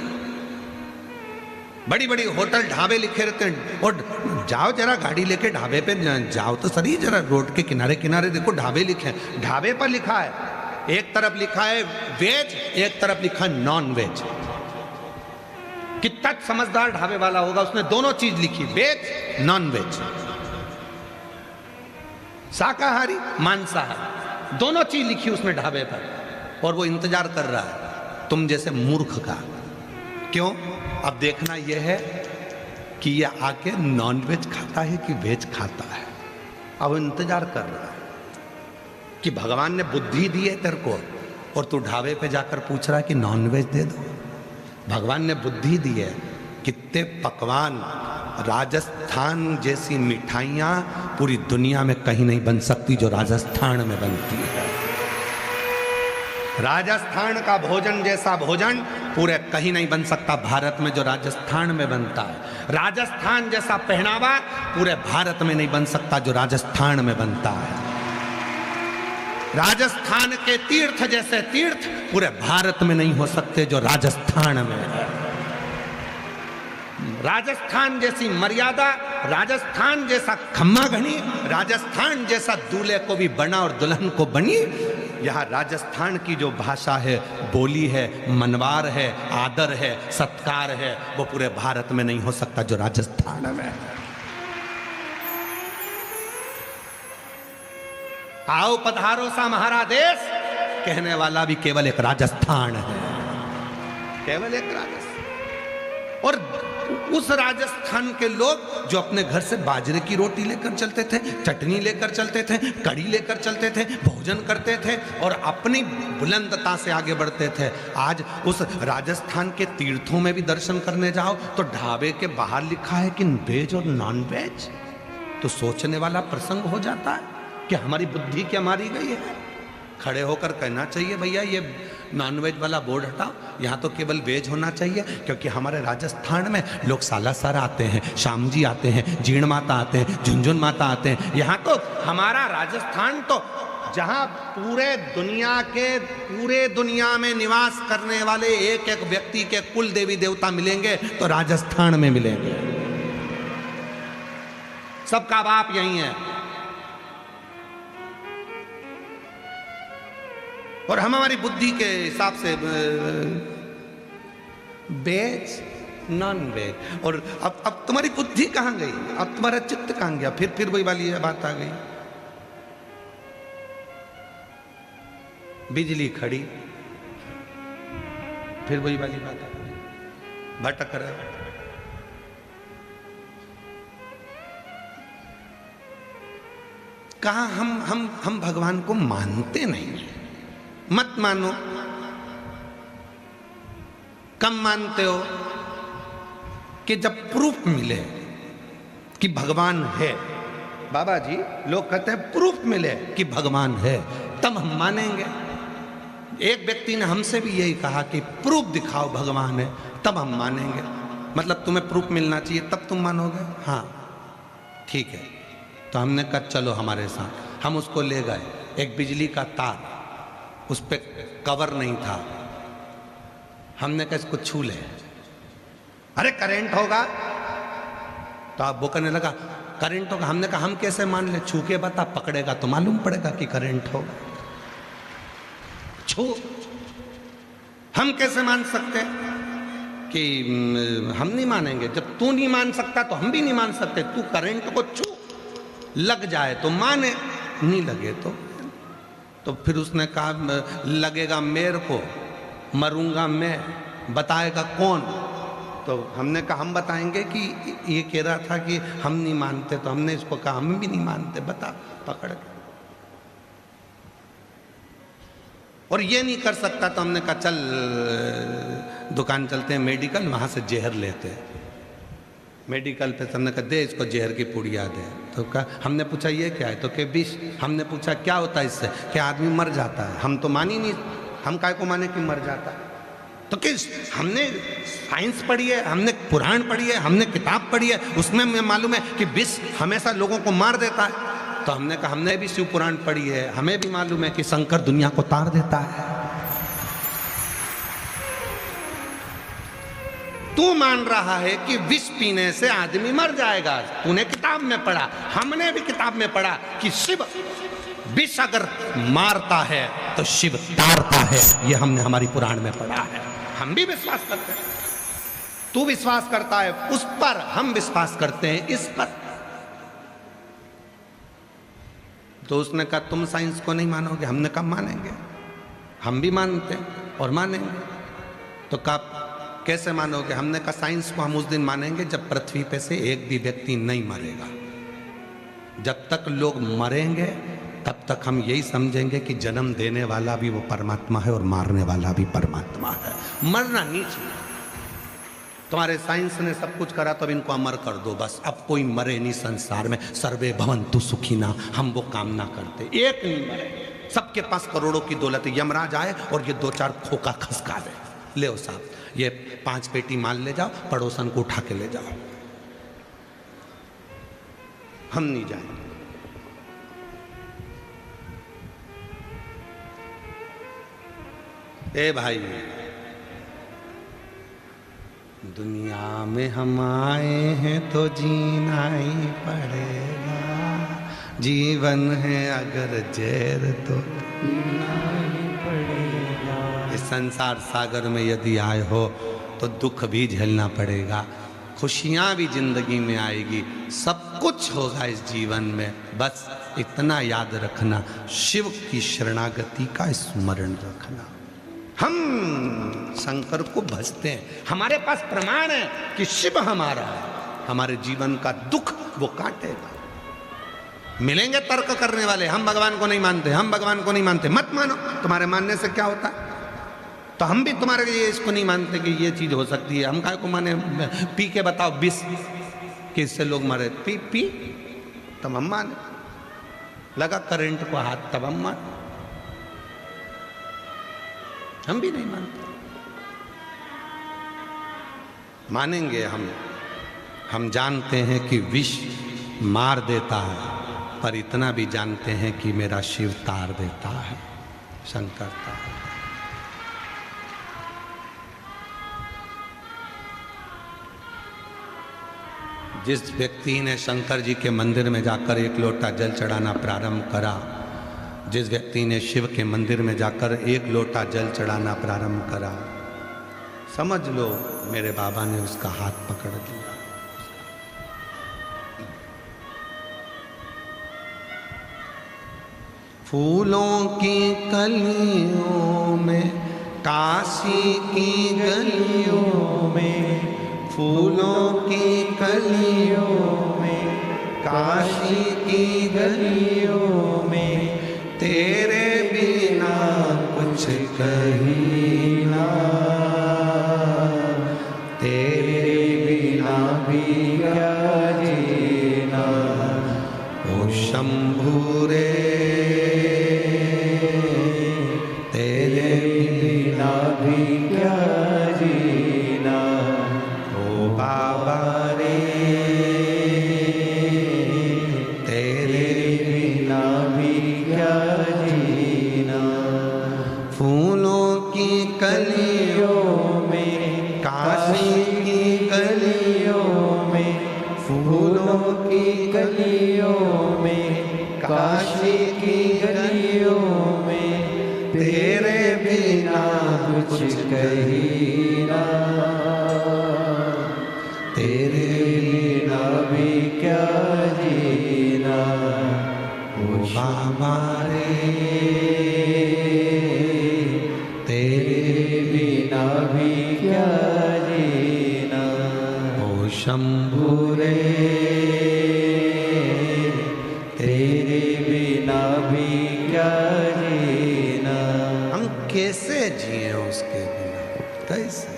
बड़ी बड़ी होटल ढाबे लिखे रहते हैं, और जाओ जरा गाड़ी लेके ढाबे पे जाओ तो सही, जरा रोड के किनारे किनारे देखो ढाबे लिखे हैं। ढाबे पर लिखा है एक तरफ लिखा है वेज, एक तरफ लिखा है नॉन वेज। कितना समझदार ढाबे वाला होगा, उसने दोनों चीज लिखी, वेज नॉन वेज, शाकाहारी मांसाहारी, दोनों चीज लिखी उसने ढाबे पर, और वो इंतजार कर रहा है तुम जैसे मूर्ख का। क्यों? अब देखना यह है कि ये आके नॉन वेज खाता है कि वेज खाता है। अब इंतजार कर रहा है कि भगवान ने बुद्धि दी है तेरे को और तू ढाबे पे जाकर पूछ रहा है कि नॉन वेज दे दो। भगवान ने बुद्धि दी है, कितने पकवान, राजस्थान जैसी मिठाइयाँ पूरी दुनिया में कहीं नहीं बन सकती जो राजस्थान में बनती है। राजस्थान का भोजन जैसा भोजन पूरे कहीं नहीं बन सकता भारत में जो राजस्थान में बनता है। राजस्थान जैसा पहनावा पूरे भारत में नहीं बन सकता जो राजस्थान में बनता है। राजस्थान के तीर्थ जैसे तीर्थ पूरे भारत में नहीं हो सकते जो राजस्थान में है। राजस्थान जैसी मर्यादा, राजस्थान जैसा खम्मा घनी, राजस्थान जैसा दूल्हे को भी बना और दुल्हन को बनी। यहाँ राजस्थान की जो भाषा है, बोली है, मनवार है, आदर है, सत्कार है, वो पूरे भारत में नहीं हो सकता जो राजस्थान में है। आओ पधारो सा हमारा देश कहने वाला भी केवल एक राजस्थान है, केवल एक राजस्थान। और उस राजस्थान के लोग जो अपने घर से बाजरे की रोटी लेकर चलते थे, चटनी लेकर चलते थे, कड़ी लेकर चलते थे, भोजन करते थे और अपनी बुलंदता से आगे बढ़ते थे, आज उस राजस्थान के तीर्थों में भी दर्शन करने जाओ तो ढाबे के बाहर लिखा है कि वेज और नॉन वेज। तो सोचने वाला प्रसंग हो जाता है कि हमारी बुद्धि क्या मारी गई है। खड़े होकर कहना चाहिए भैया ये नॉन वेज वाला बोर्ड हटाओ, यहाँ तो केवल वेज होना चाहिए, क्योंकि हमारे राजस्थान में लोग सालासर आते हैं, श्याम जी आते हैं, जीण माता आते हैं, झुंझुन माता आते हैं। यहाँ तो हमारा राजस्थान तो जहाँ पूरे दुनिया में निवास करने वाले एक एक व्यक्ति के कुल देवी देवता मिलेंगे तो राजस्थान में मिलेंगे। सबका बाप यही है। और हम हमारी बुद्धि के हिसाब से वेज नॉन वेज। और अब तुम्हारी बुद्धि कहाँ गई, अब तुम्हारा चित्त कहाँ गया? फिर वही वाली बात आ गई, बिजली खड़ी, फिर वही वाली बात आ गई, भटक रहे। कहा हम भगवान को मानते नहीं। मत मानो, कम मानते हो कि जब प्रूफ मिले कि भगवान है। बाबा जी लोग कहते हैं प्रूफ मिले कि भगवान है तब हम मानेंगे। एक व्यक्ति ने हमसे भी यही कहा कि प्रूफ दिखाओ भगवान है तब हम मानेंगे। मतलब तुम्हें प्रूफ मिलना चाहिए तब तुम मानोगे? हाँ ठीक है। तो हमने कहा चलो हमारे साथ। हम उसको ले गए, एक बिजली का तार, उस पर कवर नहीं था। हमने कहा इसको छू ले, अरे करंट होगा। तो आप वो करने लगा करंट होगा। हमने कहा हम कैसे मान ले, छू के बता, पकड़ेगा तो मालूम पड़ेगा कि करंट होगा। छू, हम कैसे मान सकते कि हम नहीं मानेंगे। जब तू नहीं मान सकता तो हम भी नहीं मान सकते। तू करंट को छू, लग जाए तो माने, नहीं लगे तो फिर उसने कहा लगेगा मेरे को, मरूंगा मैं, बताएगा कौन? तो हमने कहा हम बताएंगे कि ये कह रहा था कि हम नहीं मानते। तो हमने इसको कहा हम भी नहीं मानते, बता, पकड़ के। और ये नहीं कर सकता तो हमने कहा चल दुकान चलते हैं मेडिकल, वहाँ से जहर लेते हैं। मेडिकल पे हमने कहा दे इसको जहर की पुड़िया दे। तो कहा, हमने पूछा ये क्या है? तो के विष। हमने पूछा क्या होता है इससे? क्या आदमी मर जाता है। हम तो मान ही नहीं, हम काय को माने कि मर जाता है। तो किस, हमने साइंस पढ़ी है, हमने पुराण पढ़ी है, हमने किताब पढ़ी है, उसमें हमें मालूम है कि विष हमेशा लोगों को मार देता है। तो हमने कहा हमने भी शिव पुराण पढ़ी है, हमें भी मालूम है कि शंकर दुनिया को तार देता है। तू मान रहा है कि विष पीने से आदमी मर जाएगा। तूने किताब में पढ़ा, हमने भी किताब में पढ़ा कि शिव विष अगर मारता है तो शिव तारता है। ये हमने हमारी पुराण में पढ़ा है, हम भी विश्वास करते हैं। तू विश्वास करता है उस पर, हम विश्वास करते हैं इस पर। तो उसने कहा तुम साइंस को नहीं मानोगे, हमने कब मानेंगे, हम भी मानते हैं और मानेंगे। तो कहा कैसे मानोगे? हमने कहा साइंस को हम उस दिन मानेंगे जब पृथ्वी पे से एक भी व्यक्ति नहीं मरेगा। जब तक लोग मरेंगे तब तक हम यही समझेंगे कि जन्म देने वाला भी वो परमात्मा है और मारने वाला भी परमात्मा है। मरना नहीं चाहिए। तुम्हारे साइंस ने सब कुछ करा तो अब इनको अमर कर दो बस, अब कोई मरे नहीं संसार में, सर्वे भवन्तु सुखिना, हम वो कामना करते। एक नहीं मरे, सबके पास करोड़ों की दौलत है, यमराज आए और ये 2-4 खोखा खसका दे, ले साहब ये 5 पेटी माल ले जाओ, पड़ोसन को उठा के ले जाओ, हम नहीं जाएंगे। ए भाई, दुनिया में हम आए हैं तो जीना ही पड़ेगा, जीवन है अगर जहर तो पीना ही पड़ेगा। इस संसार सागर में यदि आए हो तो दुख भी झेलना पड़ेगा, खुशियां भी जिंदगी में आएगी, सब कुछ होगा इस जीवन में। बस इतना याद रखना, शिव की शरणागति का स्मरण रखना। हम शंकर को भजते हैं, हमारे पास प्रमाण है कि शिव हमारा है, हमारे जीवन का दुख वो काटेगा। मिलेंगे तर्क करने वाले, हम भगवान को नहीं मानते, हम भगवान को नहीं मानते। मत मानो, तुम्हारे मानने से क्या होता है? तो हम भी तुम्हारे लिए इसको नहीं मानते कि ये चीज हो सकती है। हम काय को माने? पी के बताओ विष कि इससे लोग मरे, पी तब हम माने, लगा करंट को हाथ तब हम माने, हम भी नहीं मानते। मानेंगे हम जानते हैं कि विष मार देता है, पर इतना भी जानते हैं कि मेरा शिव तार देता है, शंकर तार। जिस व्यक्ति ने शंकर जी के मंदिर में जाकर 1 लोटा जल चढ़ाना प्रारंभ करा, जिस व्यक्ति ने शिव के मंदिर में जाकर 1 लोटा जल चढ़ाना प्रारंभ करा, समझ लो मेरे बाबा ने उसका हाथ पकड़ लिया। फूलों की कलियों में, काशी की गलियों में, फूलों की कलियों में, काशी की गलियों में, तेरे बिना कुछ कहीं ना, तेरे बिना भी क्या जीना। ओ शंभू रे, तेरे बिना भी क्या जीना। ओ बाबा रे, तेरे बिना भी क्या जीना। फूलों की कलियों में, काशी की गलियों में, फूलों की गलियों में, काशी की गलियों में, तेरे बिना कुछ कहीं ना, तेरे बिना भी क्या जीना। ओ बाबा रे, तेरे बिना भी क्या जीना। ओ शंभू रे, तेरे बिना भी क्या जीना। हम कैसे जिए उसके बिना, कैसे?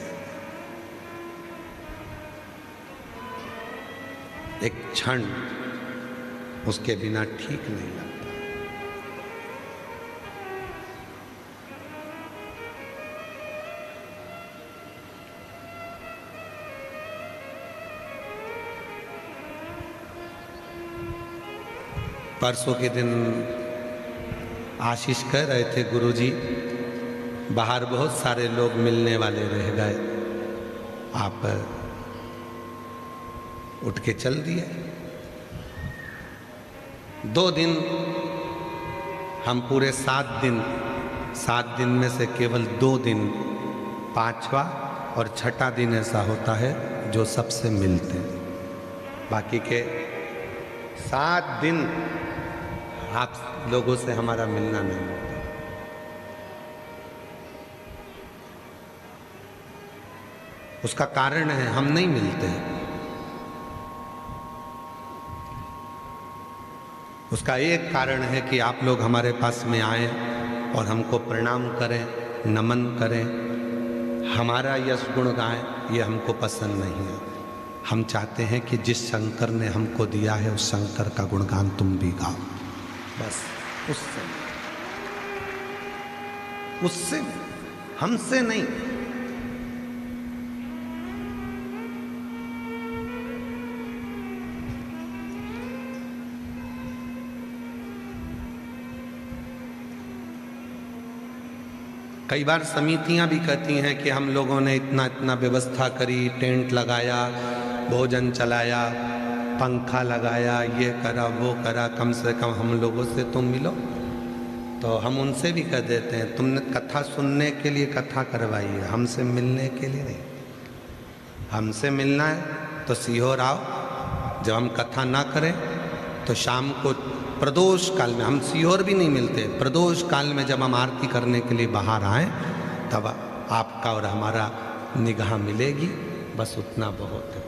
एक क्षण उसके बिना ठीक नहीं लगता। परसों के दिन आशीष कह रहे थे, गुरुजी बाहर बहुत सारे लोग मिलने वाले रह गए, आप उठ के चल दिए। 2 दिन, हम पूरे 7 दिन में से केवल 2 दिन, 5वां और 6ठा दिन ऐसा होता है जो सबसे मिलते हैं। बाकी के 7 दिन आप लोगों से हमारा मिलना नहीं होता। उसका कारण है हम नहीं मिलते हैं। उसका एक कारण है कि आप लोग हमारे पास में आए और हमको प्रणाम करें, नमन करें, हमारा यश गुण गाएं, ये हमको पसंद नहीं है। हम चाहते हैं कि जिस शंकर ने हमको दिया है उस शंकर का गुणगान तुम भी गाओ, बस उससे हमसे नहीं। कई बार समितियां भी कहती हैं कि हम लोगों ने इतना इतना व्यवस्था करी, टेंट लगाया, भोजन चलाया, पंखा लगाया, ये करा वो करा, कम से कम हम लोगों से तुम मिलो। तो हम उनसे भी कह देते हैं तुमने कथा सुनने के लिए कथा करवाई है, हमसे मिलने के लिए नहीं। हमसे मिलना है तो सीहोर आओ। जब हम कथा ना करें तो शाम को प्रदोष काल में, हम सीहोर भी नहीं मिलते, प्रदोष काल में जब हम आरती करने के लिए बाहर आए तब आपका और हमारा निगाह मिलेगी, बस उतना बहुत है,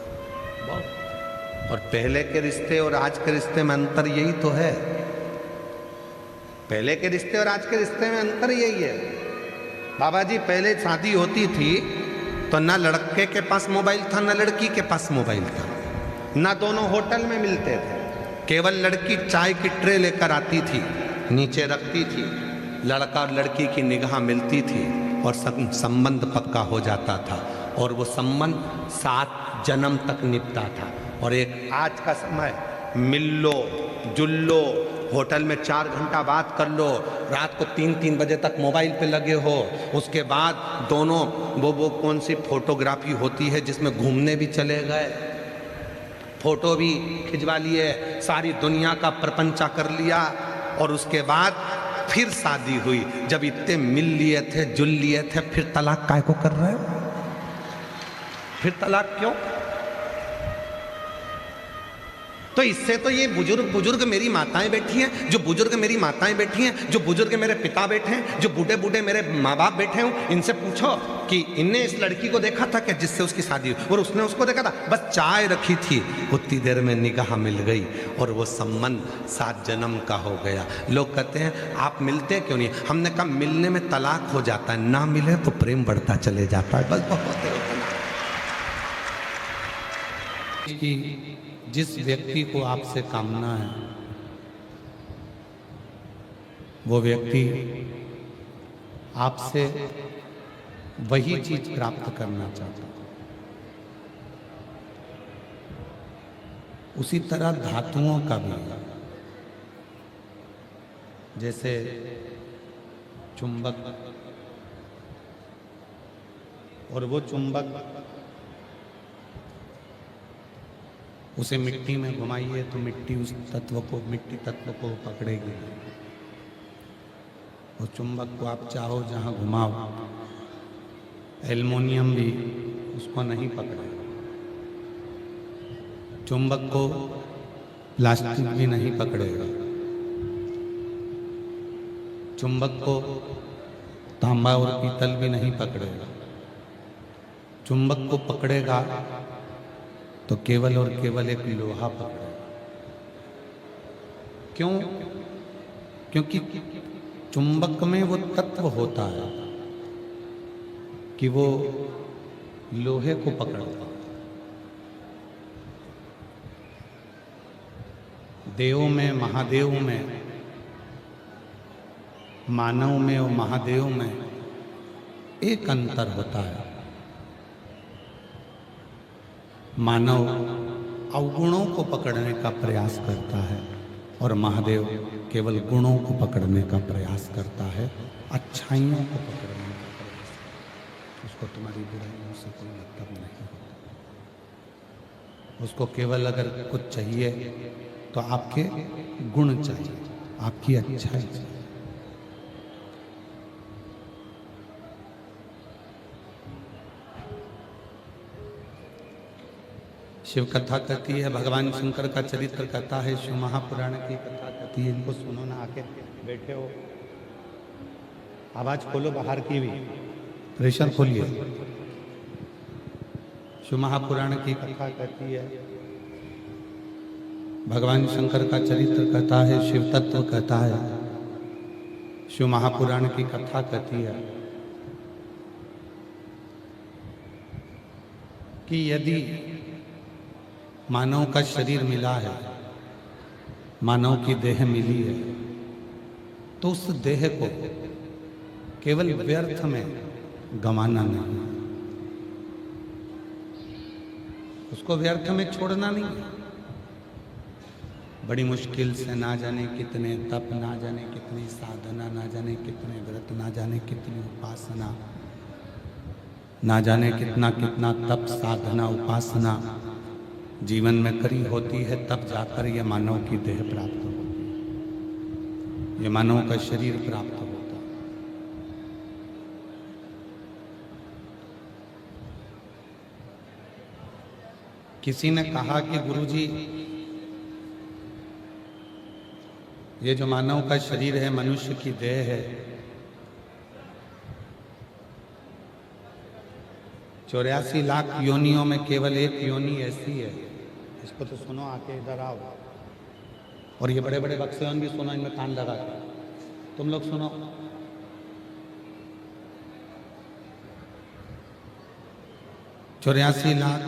बहुत। और पहले के रिश्ते और आज के रिश्ते में अंतर यही तो है। पहले के रिश्ते और आज के रिश्ते में अंतर यही है। बाबा जी, पहले शादी होती थी तो ना लड़के के पास मोबाइल था ना लड़की के पास मोबाइल था, ना दोनों होटल में मिलते थे। केवल लड़की चाय की ट्रे लेकर आती थी, नीचे रखती थी, लड़का और लड़की की निगाह मिलती थी और संबंध पक्का हो जाता था। और वो संबंध 7 जन्म तक निपटा था। और एक आज का समय, मिल लो, जुल लो, होटल में 4 घंटा बात कर लो, रात को 3-3 बजे तक मोबाइल पे लगे हो, उसके बाद दोनों वो कौन सी फोटोग्राफी होती है जिसमें घूमने भी चले गए, फोटो भी खिंचवा लिए, सारी दुनिया का प्रपंचा कर लिया, और उसके बाद फिर शादी हुई। जब इतने मिल लिए थे, जुल लिए थे, फिर तलाक काय को कर रहे हो? फिर तलाक क्यों? तो इससे तो ये बुजुर्ग मेरी माताएं बैठी हैं, जो बुजुर्ग मेरी माताएं बैठी हैं, जो बुजुर्ग मेरे पिता बैठे हैं, जो बूढ़े बूढ़े मेरे माँ बाप बैठे हैं, इनसे पूछो कि इनने इस लड़की को देखा था क्या जिससे उसकी शादी हुई, और उसने उसको देखा था, बस चाय रखी थी, उतनी देर में निगाह मिल गई और वो संबंध 7 जन्म का हो गया। लोग कहते हैं आप मिलते क्यों नहीं? हमने कहा मिलने में तलाक हो जाता है, ना मिले तो प्रेम बढ़ता चले जाता है, बस बहुत है। जिस व्यक्ति को आपसे कामना है वो व्यक्ति आपसे वही चीज प्राप्त करना चाहता है। उसी तरह धातुओं का भी, जैसे चुंबक, और वो चुंबक उसे मिट्टी में घुमाइए तो मिट्टी उस मिट्टी तत्व को पकड़ेगी। और चुंबक को आप चाहो जहाँ घुमाओ, एल्युमिनियम भी उसको नहीं पकड़ेगा, चुंबक को प्लास्टिक भी नहीं पकड़ेगा, चुंबक को तांबा और पीतल भी नहीं पकड़ेगा। चुंबक को पकड़ेगा तो केवल और केवल एक लोहा पकड़ेगा। क्यों? क्योंकि चुंबक में वो तत्व होता है कि वो लोहे को पकड़ता है। देवों में, महादेव में, मानव में और महादेव में एक अंतर होता है। मानव अवगुणों को पकड़ने का प्रयास करता है और महादेव केवल गुणों को पकड़ने का प्रयास करता है, अच्छाइयों को पकड़ने का प्रयास। उसको तुम्हारी बुराइयों से कोई मतलब नहीं होता। उसको केवल अगर कुछ चाहिए तो आपके गुण चाहिए, आपकी अच्छाई चाहिए। शिव कथा कहती है, भगवान शंकर का चरित्र कहता है, शिव महापुराण की कथा कहती है। इनको सुनो ना, आके बैठे हो, आवाज खोलो बाहर की भी, प्रेशर खोलिए। शिव महापुराण की कथा कहती है, भगवान शंकर का चरित्र कहता है, शिव तत्व कहता है। शिव महापुराण की कथा कहती है कि यदि मानव का शरीर मिला है, मानव की देह मिली है, तो उस देह को केवल व्यर्थ में गंवाना नहीं, उसको व्यर्थ में छोड़ना नहीं। बड़ी मुश्किल से ना जाने कितने तप, ना जाने कितनी साधना, ना जाने कितने व्रत, ना जाने कितनी उपासना, ना जाने कितना कितना तप, साधना, उपासना जीवन में करी होती है, तब जाकर ये मानव की देह प्राप्त होती है, ये मानव का शरीर प्राप्त होता है। किसी ने कहा कि गुरुजी, ये जो मानव का शरीर है, मनुष्य की देह है, 84 लाख योनियों में केवल एक योनि ऐसी है। इसको तो सुनो, आके इधर आओ, और ये बड़े बड़े बक्सेवन भी सुनो, इनमें कान लगा के तुम लोग सुनो। चौरासी लाख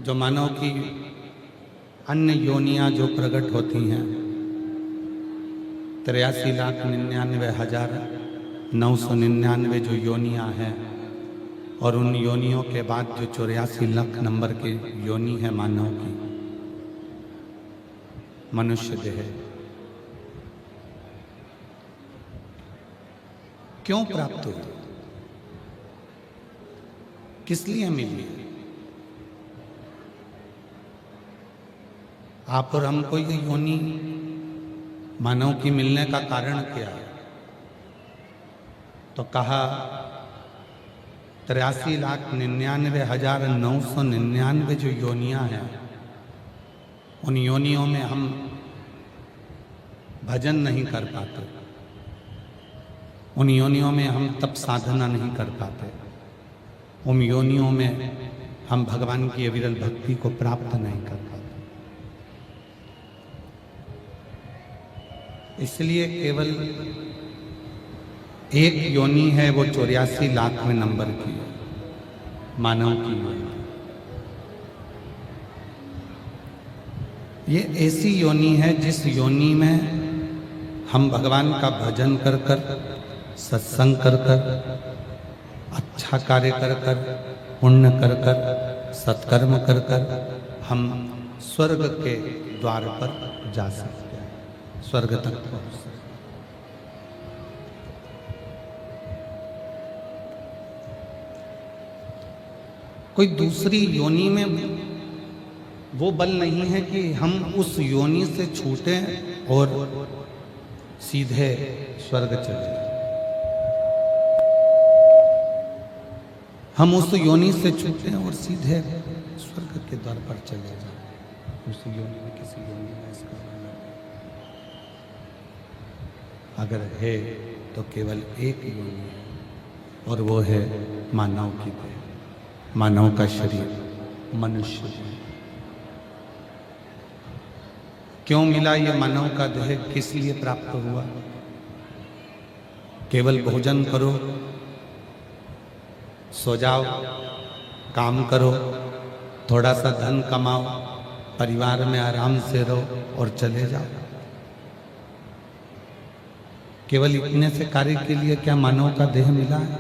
जो मानव की अन्य योनियां जो प्रकट होती हैं, 83,99,999 जो योनियां हैं, और उन योनियों के बाद जो 84 लाख नंबर की योनि है मानव की, मनुष्य देह क्यों प्राप्त हुई, किस लिए मिली? आप और हमको ये योनि मानव की मिलने का कारण क्या है? तो कहा 83,99,999 जो योनियां हैं, उन योनियों में हम भजन नहीं कर पाते, उन योनियों में हम तप साधना नहीं कर पाते, उन योनियों में हम भगवान की अविरल भक्ति को प्राप्त नहीं कर पाते। इसलिए केवल एक योनि है, वो 84 लाख में नंबर की है, मानव की योनि। ये ऐसी योनि है जिस योनि में हम भगवान का भजन कर कर, सत्संग कर कर, अच्छा कार्य कर कर, पुण्य कर कर, सत्कर्म कर कर हम स्वर्ग के द्वार पर जा सकते हैं, स्वर्ग तक पहुंच सकते। कोई दूसरी योनि में वो बल नहीं है कि हम उस योनि से छूटें और सीधे स्वर्ग चले जाएं। हम उस योनि से छूटें और सीधे स्वर्ग के द्वार पर चले जाएं। उस योनि में, किसी योनि में इसका अगर है तो केवल एक योनि है, और वो है मानव की देह, मानव का शरीर, मनुष्य। क्यों मिला ये मानव का देह, किस लिए प्राप्त हुआ? केवल भोजन करो, सो जाओ, काम करो, थोड़ा सा धन कमाओ, परिवार में आराम से रहो और चले जाओ। केवल इतने से कार्य के लिए क्या मानव का देह मिला है?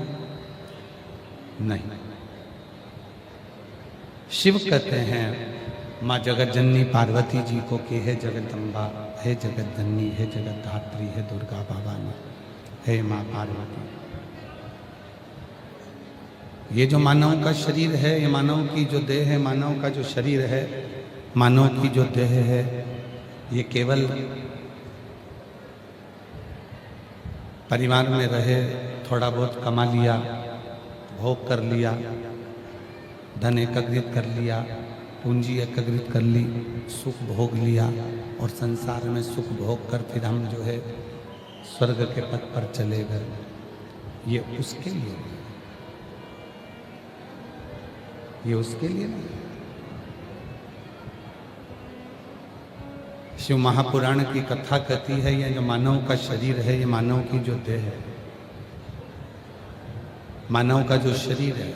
नहीं। शिव कहते हैं माँ जगत जननी पार्वती जी को कि हे जगदम्बा, हे जगत जननी, हे जगत धात्री, हे दुर्गा भवानी, हे माँ पार्वती, ये जो मानव का शरीर है, ये मानव की जो देह है, मानव का जो शरीर है, मानव की जो देह है, ये केवल परिवार में रहे, थोड़ा बहुत कमा लिया, भोग कर लिया, धन एकत्रित कर लिया, पूंजी एकत्रित कर ली, सुख भोग लिया और संसार में सुख भोग कर फिर हम जो है स्वर्ग के पथ पर चले गए, ये उसके लिए नहीं, ये उसके लिए नहीं। शिव महापुराण की कथा कहती है, ये जो मानव का शरीर है, ये मानव की जो देह है, मानव का जो शरीर है,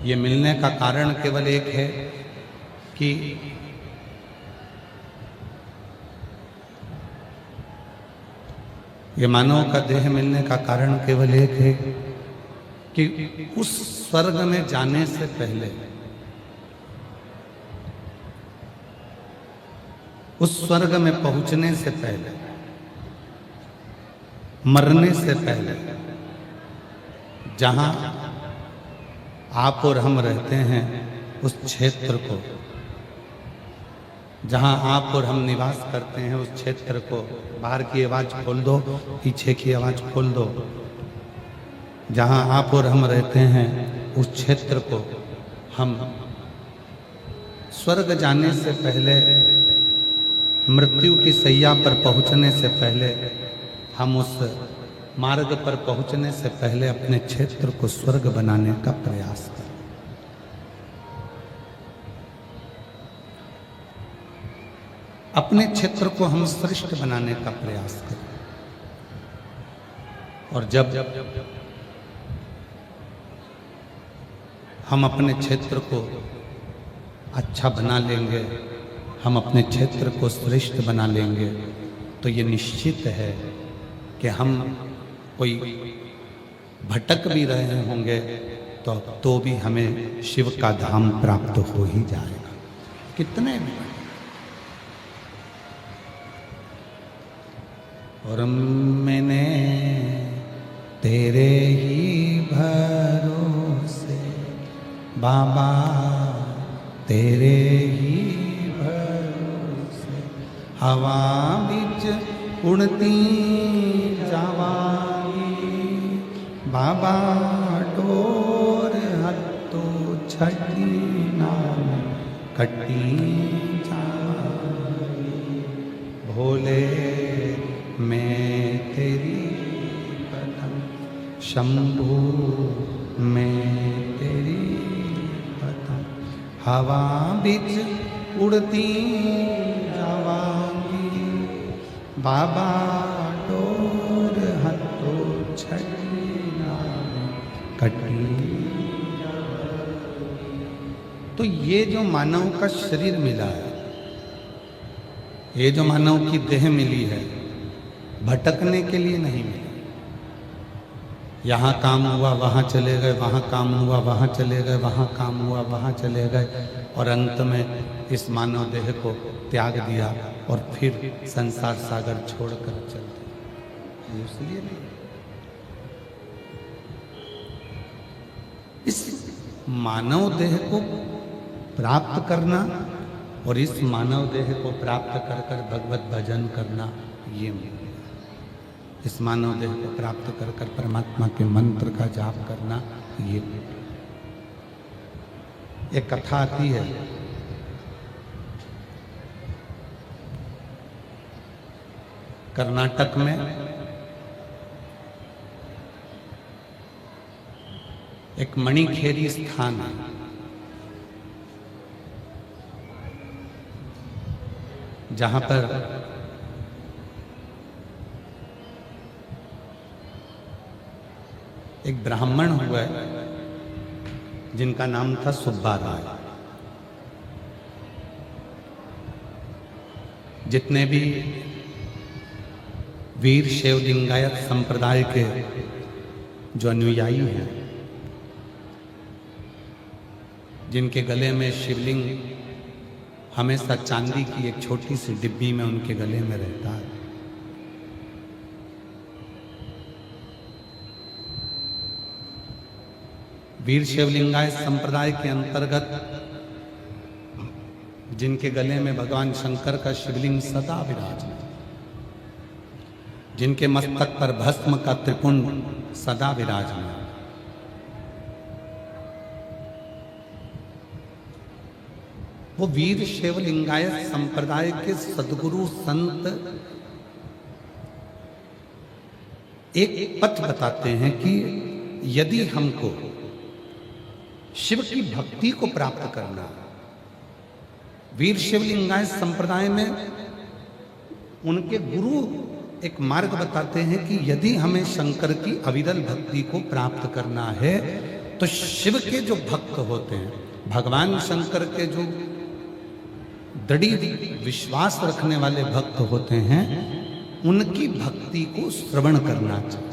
ये मिलने का कारण केवल एक है कि ये मानव का देह मिलने का कारण केवल एक है कि उस स्वर्ग में जाने से पहले, उस स्वर्ग में पहुंचने से पहले, मरने से पहले, जहां आप और हम रहते हैं उस क्षेत्र को, जहां आप और हम निवास करते हैं उस क्षेत्र को, बाहर की आवाज खोल दो, पीछे की आवाज खोल दो, जहां आप और हम रहते हैं उस क्षेत्र को हम स्वर्ग जाने से पहले, मृत्यु की सैया पर पहुंचने से पहले, हम उस मार्ग पर पहुंचने से पहले अपने क्षेत्र को स्वर्ग बनाने का प्रयास करें। अपने क्षेत्र को हम श्रेष्ठ बनाने का प्रयास करें। और जब हम अपने क्षेत्र को अच्छा बना लेंगे, हम अपने क्षेत्र को श्रेष्ठ बना लेंगे, तो ये निश्चित है कि हम कोई भटक भी रहे होंगे तो भी हमें शिव का धाम प्राप्त हो ही जाएगा, कितने भी। और मैंने तेरे ही भरोसे बाबा, तेरे ही भरोसे हवा बिच उड़ती जावांगी बाबा, डोर हत्तो छठी नाम कटी जावांगी। भोले मैं तेरी कदम, शंभू मैं तेरी कदम, हवा बिच उड़ती जावांगी बाबा, डोर हत्तो छठी नाम कटी। तो ये जो मानव का शरीर मिला है, ये जो मानव की देह मिली है, भटकने के लिए नहीं मिली। यहाँ काम हुआ वहाँ चले गए, वहाँ काम हुआ वहाँ चले गए, वहाँ काम हुआ वहाँ चले गए, और अंत में इस मानव देह को त्याग दिया और फिर संसार सागर छोड़कर चल दिया। इसलिए नहीं, इस मानव देह को प्राप्त करना और इस मानव देह को प्राप्त कर कर भगवत भजन करना, ये इस मानव देह को प्राप्त कर कर परमात्मा के मंत्र का जाप करना, ये एक कथा आती है। कर्नाटक में एक मणिखेरी स्थान है, जहां पर एक ब्राह्मण हुआ जिनका नाम था सुब्बा राय। जितने भी वीर शैव लिंगायत संप्रदाय के जो अनुयायी हैं, जिनके गले में शिवलिंग हमेशा चांदी की एक छोटी सी डिब्बी में उनके गले में रहता है, वीर शिवलिंगायत संप्रदाय के अंतर्गत जिनके गले में भगवान शंकर का शिवलिंग सदा विराजमान, जिनके मस्तक पर भस्म का त्रिपुंड सदा विराजमान, वो वीर शिवलिंगायत संप्रदाय के सद्गुरु संत एक पथ बताते हैं कि यदि हमको शिव की भक्ति को प्राप्त करना, वीर शिवलिंगायत संप्रदाय में उनके गुरु एक मार्ग बताते हैं कि यदि हमें शंकर की अविरल भक्ति को प्राप्त करना है तो शिव के जो भक्त होते हैं, भगवान शंकर के जो दृढ़ विश्वास रखने वाले भक्त होते हैं, उनकी भक्ति को श्रवण करना चाहिए।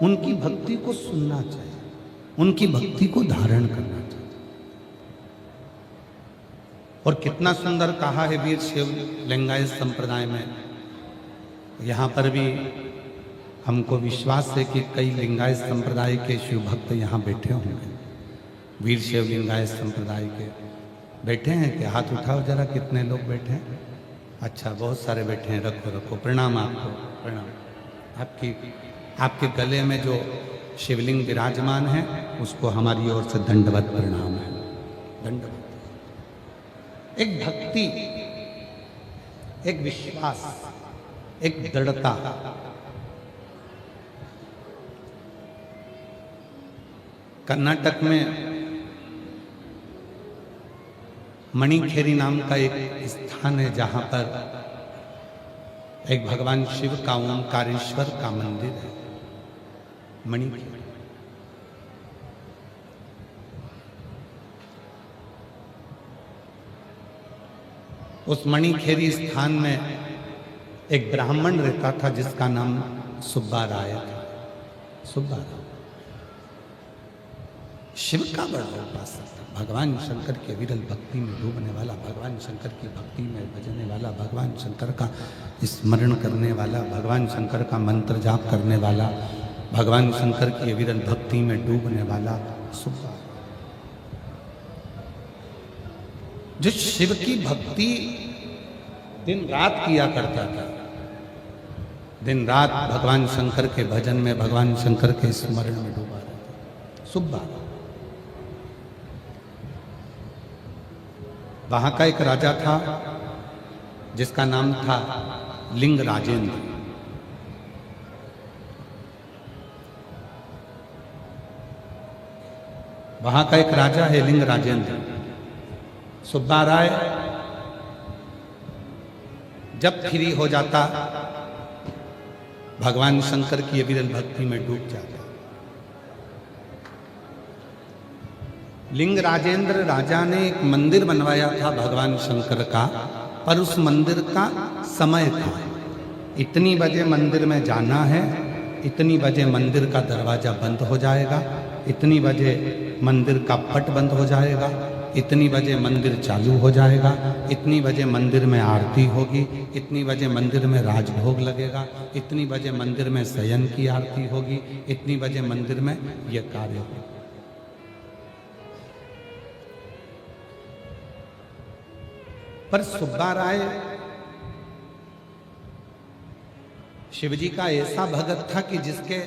उनकी भक्ति को सुनना चाहिए, उनकी भक्ति को धारण करना चाहिए। और कितना सुंदर कहा है वीर शिवलिंगायत संप्रदाय में, यहाँ पर भी हमको विश्वास है कि कई लिंगायत संप्रदाय के शिव भक्त यहाँ बैठे होंगे। वीर शिवलिंगायत संप्रदाय के बैठे हैं कि हाथ उठाओ जरा, कितने लोग बैठे हैं? अच्छा, बहुत सारे बैठे हैं। रखो रखो, प्रणाम आपको, प्रणाम। आपके गले में जो शिवलिंग विराजमान है उसको हमारी ओर से दंडवत प्रणाम है, दंडवत। एक भक्ति, एक विश्वास, एक दृढ़ता, कर्नाटक में मणिखेरी नाम का एक स्थान है जहां पर एक भगवान शिव का ओंकारेश्वर का मंदिर है, मणिखेरी। उस मणिखेरी स्थान में एक ब्राह्मण रहता था जिसका नाम सुब्बा राय था। सुब्बा राय शिव का बड़ा उपासक था, भगवान शंकर के विरल भक्ति में डूबने वाला, भगवान शंकर की भक्ति में बजने वाला, भगवान शंकर का स्मरण करने वाला, भगवान शंकर का मंत्र जाप करने वाला, भगवान शंकर की विरल भक्ति में डूबने वाला सुब्बा, जो शिव की भक्ति दिन रात किया करता था। दिन रात भगवान शंकर के भजन में, भगवान शंकर के स्मरण में डूबा रहता सुब्बा। वहां का एक राजा था जिसका नाम था लिंग राजेंद्र। वहां का एक राजा है लिंग राजेंद्र। सुब्बा राय जब फ्री हो जाता भगवान शंकर की विरल भक्ति में डूब जाता। लिंग राजेंद्र राजा ने एक मंदिर बनवाया था भगवान शंकर का, पर उस मंदिर का समय था, इतनी बजे मंदिर में जाना है, इतनी बजे मंदिर का दरवाजा बंद हो जाएगा, इतनी बजे मंदिर का पट बंद हो जाएगा, इतनी बजे मंदिर चालू हो जाएगा, इतनी बजे मंदिर में आरती होगी, इतनी बजे मंदिर में राजभोग लगेगा, इतनी बजे मंदिर में शयन की आरती होगी, इतनी बजे मंदिर में यह कार्य होगा। पर सुब्बा राय शिवजी का ऐसा भगत था कि जिसके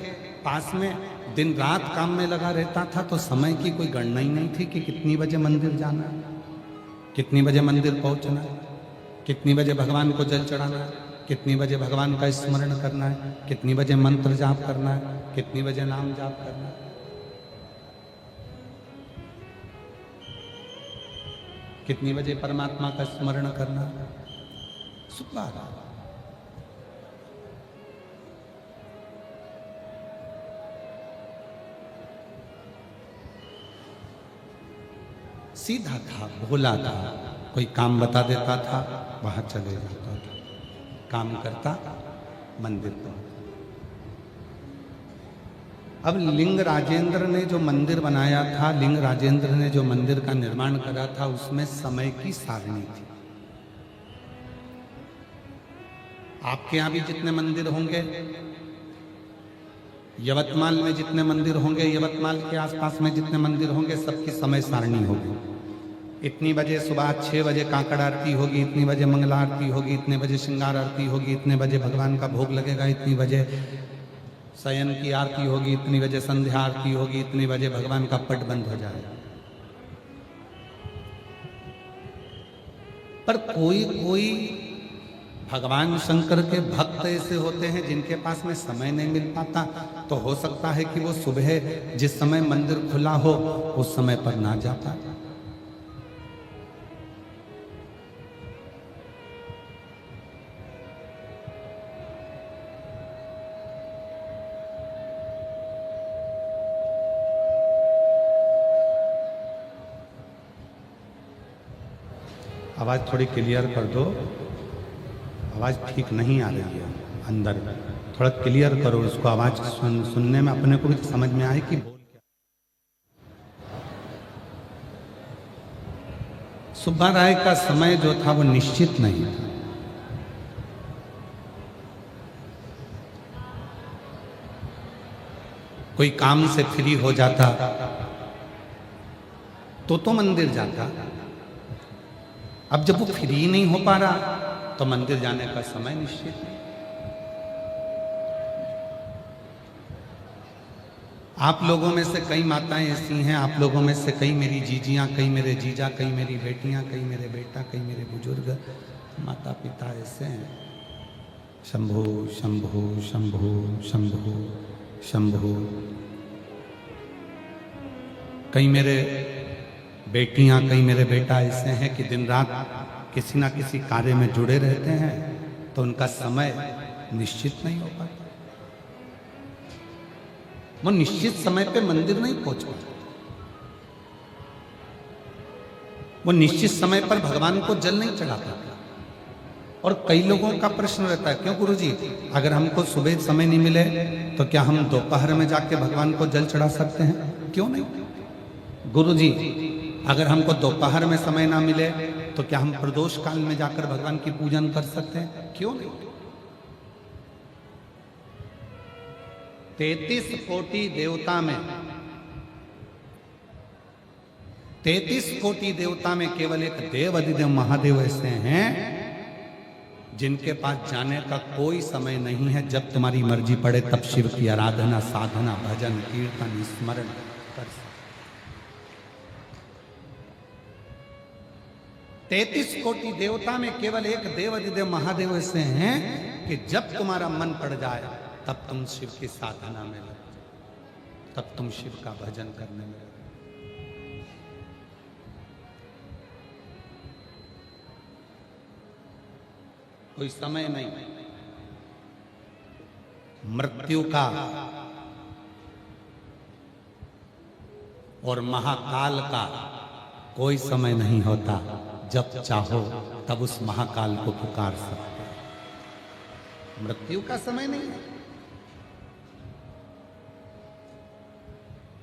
पास में दिन रात काम में लगा रहता था, तो समय की कोई गणना ही नहीं थी कि कितनी बजे मंदिर जाना है, कितनी बजे मंदिर पहुंचना है, कितनी बजे भगवान को जल चढ़ाना है, कितनी बजे भगवान का स्मरण करना है, कितनी बजे मंत्र जाप करना है, कितनी बजे नाम जाप करना है, कितनी बजे परमात्मा का स्मरण करना। सुब्बा राय सीधा था, भोला था, कोई काम बता देता था, वहां चले जाता था, काम करता, मंदिर पहुंचा। अब लिंग राजेंद्र ने जो मंदिर बनाया था, लिंग राजेंद्र ने जो मंदिर का निर्माण करा था, उसमें समय की सारणी थी। आपके यहाँ भी जितने मंदिर होंगे, यवतमाल में जितने मंदिर होंगे, यवतमाल के आसपास में जितने मंदिर होंगे, सबकी समय सारणी होगी। इतनी बजे सुबह 6 बजे काकड़ आरती होगी, इतनी बजे मंगला आरती होगी, इतने बजे श्रृंगार आरती होगी, इतने बजे भगवान का भोग लगेगा, इतनी बजे शयन की आरती होगी, इतनी बजे संध्या आरती होगी, इतनी बजे भगवान का पट बंद हो जाएगा। पर कोई कोई भगवान शंकर के भक्त ऐसे होते हैं जिनके पास में समय नहीं मिल पाता, तो हो सकता है कि वो सुबह जिस समय मंदिर खुला हो उस समय पर ना जा पाता। आवाज थोड़ी क्लियर कर दो, आवाज ठीक नहीं आ रही है अंदर, थोड़ा क्लियर करो उसको। आवाज सुनने में अपने को भी समझ में आए कि बोल क्या। सुब्बा राय का समय जो था वो निश्चित नहीं था। कोई काम से फ्री हो जाता तो मंदिर जाता। अब जब वो फ्री नहीं हो पा रहा तो मंदिर जाने का समय निश्चित नहीं। आप लोगों में से कई माताएं ऐसी हैं, आप लोगों में से कई मेरी जीजियां, कई मेरे जीजा, कई मेरी बेटियां, कई मेरे बेटा, कई मेरे बुजुर्ग माता पिता ऐसे हैं। शंभो शंभो शंभो शंभो शंभो। कई मेरे बेटियां, कई मेरे बेटा ऐसे हैं कि दिन रात किसी ना किसी कार्य में जुड़े रहते हैं, तो उनका समय निश्चित नहीं हो पाता। वो निश्चित समय पे मंदिर नहीं पहुंच पाते, वो निश्चित समय पर भगवान को जल नहीं चढ़ा पाते। और कई लोगों का प्रश्न रहता है, क्यों गुरुजी, अगर हमको सुबह समय नहीं मिले तो क्या हम दोपहर में जाके भगवान को जल चढ़ा सकते हैं? क्यों नहीं? गुरुजी, अगर हमको दोपहर में समय ना मिले तो क्या हम प्रदोष काल में जाकर भगवान की पूजन कर सकते हैं? क्यों नहीं? 33 कोटि देवता में 33 कोटि देवता में केवल एक देव अधिदेव महादेव ऐसे हैं जिनके पास जाने का कोई समय नहीं है। जब तुम्हारी मर्जी पड़े तब शिव की आराधना, साधना, भजन, कीर्तन, स्मरण कर सकते। 33 कोटि देवता में केवल एक देव अधिदेव महादेव ऐसे हैं कि जब तुम्हारा मन पड़ जाए तब तुम शिव की साधना में लग, तब तुम शिव का भजन करने में लग। कोई समय नहीं, मृत्यु का और महाकाल का कोई समय नहीं होता। जब चाहो तब उस महाकाल को पुकार सकते हो। मृत्यु का समय नहीं है।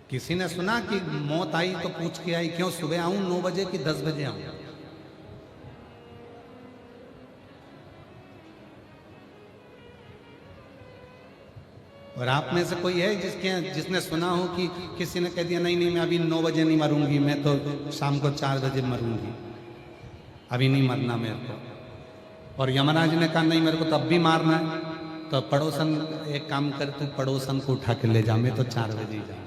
किसी ने सुना कि मौत आई तो पूछ के आई, क्यों सुबह आऊं 9 बजे कि 10 बजे आऊं? और आप में से कोई है जिसने सुना हो कि किसी ने कह दिया नहीं नहीं मैं अभी 9 बजे नहीं मरूंगी, मैं तो शाम को 4 बजे मरूंगी, अभी नहीं मरना मेरे को। और यमराज ने कहा नहीं मेरे को तो अब भी मारना है, तो पड़ोसन एक काम कर, तू पड़ोसन को उठा के ले जा, मैं तो 4 बजे ही जा,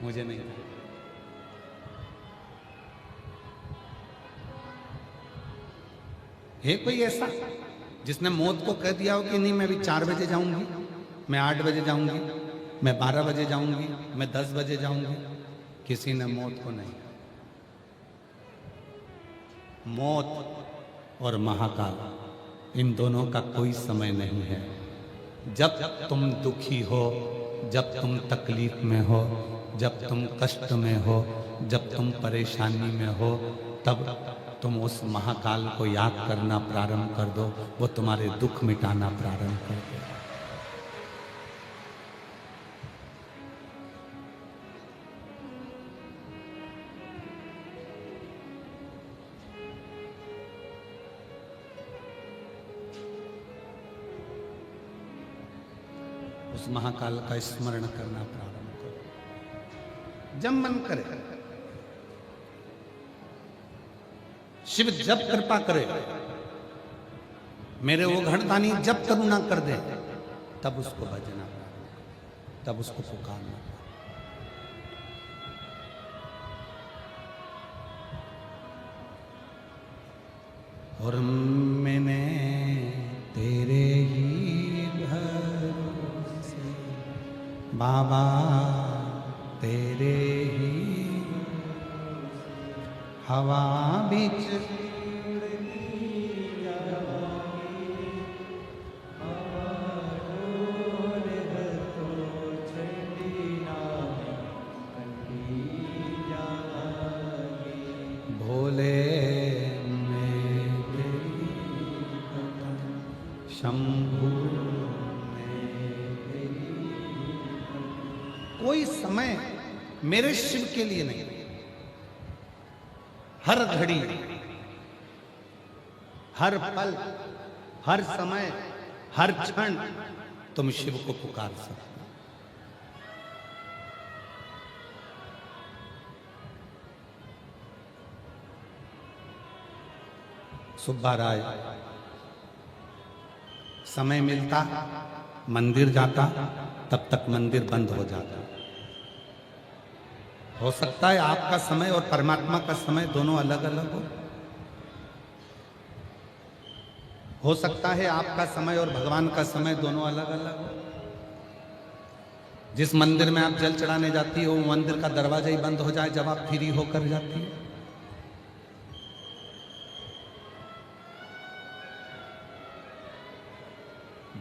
मुझे नहीं। है कोई ऐसा जिसने मौत को कह दिया हो कि नहीं मैं अभी 4 बजे जाऊंगी, मैं 8 बजे जाऊंगी, मैं 12 बजे जाऊंगी, मैं 10 बजे जाऊंगी? किसी ने मौत को नहीं। मौत और महाकाल इन दोनों का कोई समय नहीं है। जब तुम दुखी हो, जब तुम तकलीफ में हो, जब तुम कष्ट में हो, जब तुम परेशानी में हो, तब तुम उस महाकाल को याद करना प्रारंभ कर दो, वो तुम्हारे दुख मिटाना प्रारंभ कर दो। उस महाकाल का स्मरण करना प्रारंभ करो। जब मन करे, शिव जब कृपा करे, मेरे वो घड़तानी जब करुणा कर दे, तब उसको भजना, तब उसको पुकारना। और मैंने तेरे ही भरोसे बाबा, तेरे ही हवा बीच भोले शंभू कोई समय मेरे शिव के लिए नहीं, हर घड़ी, हर पल, हर समय, हर क्षण तुम शिव को पुकार सकते हो। सुब्बा राय समय मिलता मंदिर जाता, तब तक मंदिर बंद हो जाता। हो सकता है आपका समय और परमात्मा का समय दोनों अलग अलग हो सकता है आपका समय और भगवान का समय दोनों अलग अलग हो। जिस मंदिर में आप जल चढ़ाने जाती हो, वो मंदिर का दरवाजा ही बंद हो जाए जब आप फ्री होकर जाती है।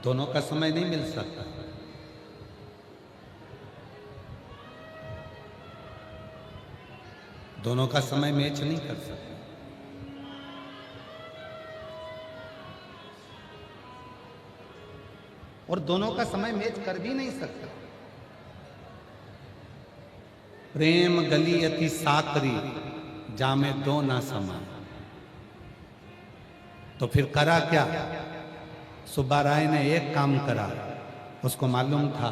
दोनों का समय नहीं मिल सकता। दोनों का समय मैच नहीं कर सकते। और दोनों का समय मैच कर भी नहीं सकता। प्रेम गली अति साकरी, जामे दो ना समा। तो फिर करा क्या? सुब्बा राय ने एक काम करा। उसको मालूम था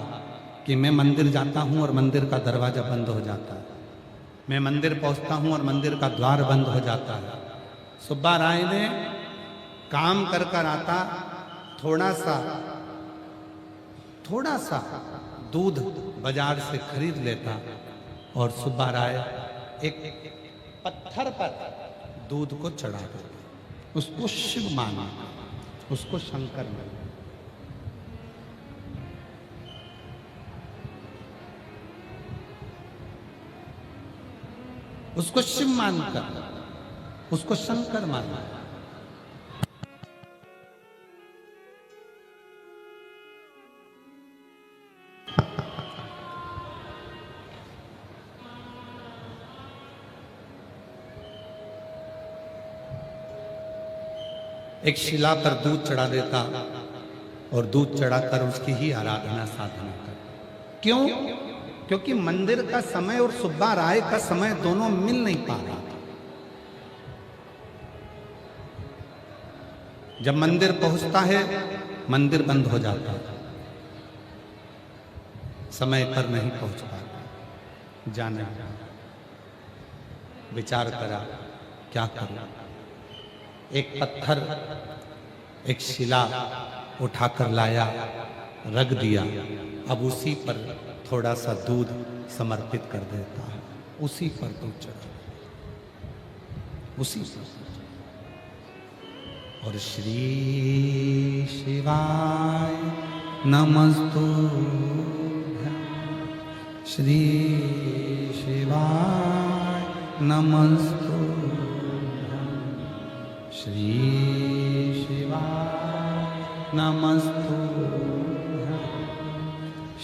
कि मैं मंदिर जाता हूं और मंदिर का दरवाजा बंद हो जाता है, मैं मंदिर पहुंचता हूं और मंदिर का द्वार बंद हो जाता है। सुब्बा राय ने काम कर कर आता, थोड़ा सा दूध बाजार से खरीद लेता और सुब्बा राय एक पत्थर पर दूध को चढ़ा देता। उसको शिव माना, उसको शंकर माना। उसको शिव मानकर, उसको शंकर माना। एक शिला पर दूध चढ़ा देता और दूध चढ़ाकर उसकी ही आराधना साधना कर। क्यों? क्योंकि मंदिर का समय और सुब्बा राय का समय दोनों मिल नहीं पा रहा था। जब मंदिर पहुंचता है, मंदिर बंद हो जाता है, समय पर नहीं पहुंच पाता। जाने विचार करा क्या करूं। एक पत्थर, एक शिला उठाकर लाया, रख दिया। अब उसी पर थोड़ा सा दूध समर्पित कर देता है, उसी पर दूध चढ़ा, उसी पर। और श्री शिवाय नमस्तुभ्यं, श्री शिवाय नमस्तुभ्यं, श्री शिवाय नमस्तुभ्यं,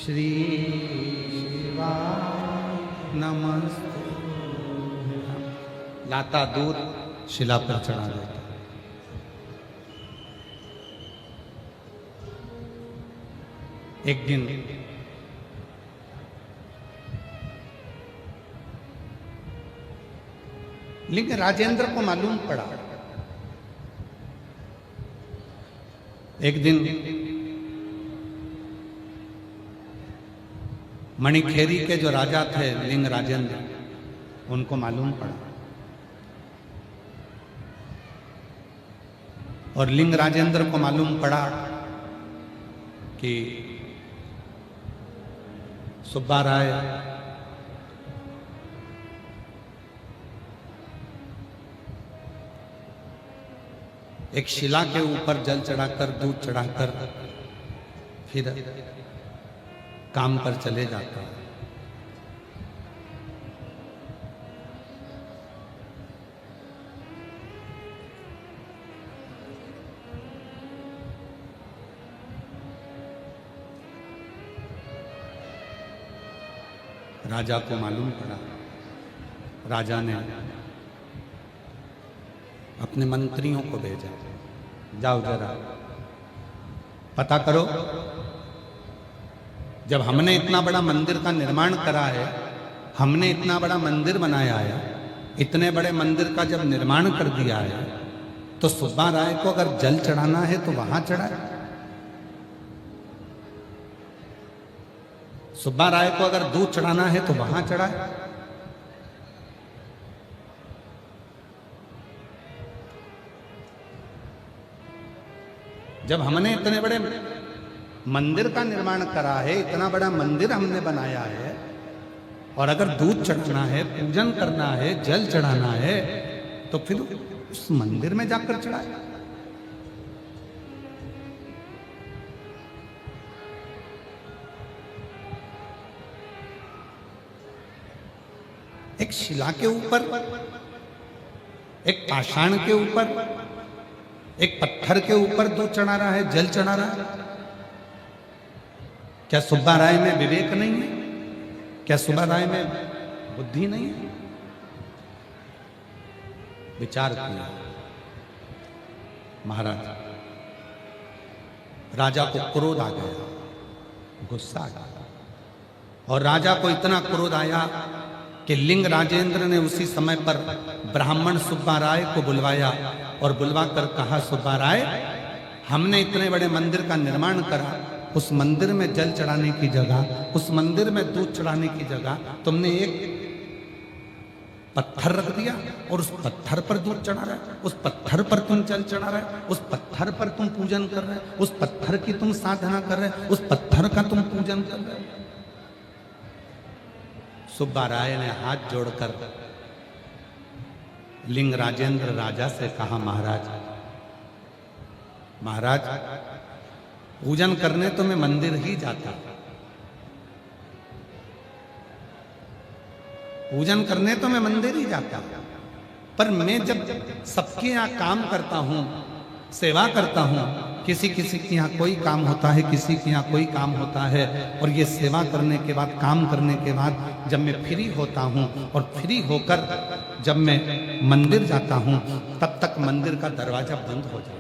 श्री शिवाय नमस्तुभ्यं। लाता दूध शिला पर चढ़ा देता। एक दिन लेकिन राजेंद्र को मालूम पड़ा। एक दिन मणिखेरी के जो राजा थे लिंग राजेंद्र, उनको मालूम पड़ा और लिंग राजेंद्र को मालूम पड़ा कि सुब्बा राय एक शिला के ऊपर जल चढ़ाकर दूध चढ़ाकर फिर काम पर चले जाता है। राजा को मालूम पड़ा, राजा ने अपने मंत्रियों को भेजा, जाओ जरा पता करो, जब हमने इतना बड़ा मंदिर का निर्माण करा है, हमने इतना बड़ा मंदिर बनाया है, इतने बड़े मंदिर का जब निर्माण कर दिया है, तो सुब्बा राय को अगर जल चढ़ाना है तो वहां चढ़ाए। सुब्बा राय को अगर दूध चढ़ाना है तो वहां चढ़ाए। जब हमने इतने बड़े मंदिर का निर्माण करा है, इतना बड़ा मंदिर हमने बनाया है, और अगर दूध चढ़ाना है, पूजन करना है, जल चढ़ाना है, तो फिर उस मंदिर में जाकर चढ़ाए। एक शिला के ऊपर, एक पाषाण के ऊपर, एक पत्थर के ऊपर दूध चढ़ा रहा है, जल चढ़ा रहा है। क्या सुब्बा राय में विवेक नहीं है? क्या सुब्बा राय में बुद्धि नहीं है? विचार किया महाराज। राजा को क्रोध आ गया, गुस्सा आ गया, और राजा को इतना क्रोध आया कि लिंग राजेंद्र ने उसी समय पर ब्राह्मण सुब्बा राय को बुलवाया और बुलवाकर कहा, सुब्बा राय, हमने इतने बड़े मंदिर का निर्माण करा, उस मंदिर में जल चढ़ाने की जगह, उस मंदिर में दूध चढ़ाने की जगह तुमने एक पत्थर रख दिया और उस पत्थर पर दूध चढ़ा रहा है, उस पत्थर पर तुम जल चढ़ा रहे, उस पत्थर पर तुम पूजन कर रहे, उस पत्थर की तुम साधना कर रहे, उस पत्थर का तुम पूजन कर रहे। सुब्बा राय ने हाथ जोड़कर लिंग राजेंद्र राजा से कहा, महाराज, महाराज, पूजन करने तो मैं मंदिर ही जाता, पूजन करने तो मैं मंदिर ही जाता, पर मैं जब सबके यहाँ काम करता हूँ, सेवा करता हूँ, किसी किसी के यहाँ कोई काम होता है, किसी के यहाँ कोई काम होता है, और ये सेवा करने के बाद, काम करने के बाद जब मैं फ्री होता हूँ और फ्री होकर जब मैं मंदिर जाता हूँ, तब तक मंदिर का दरवाजा बंद हो जाता है,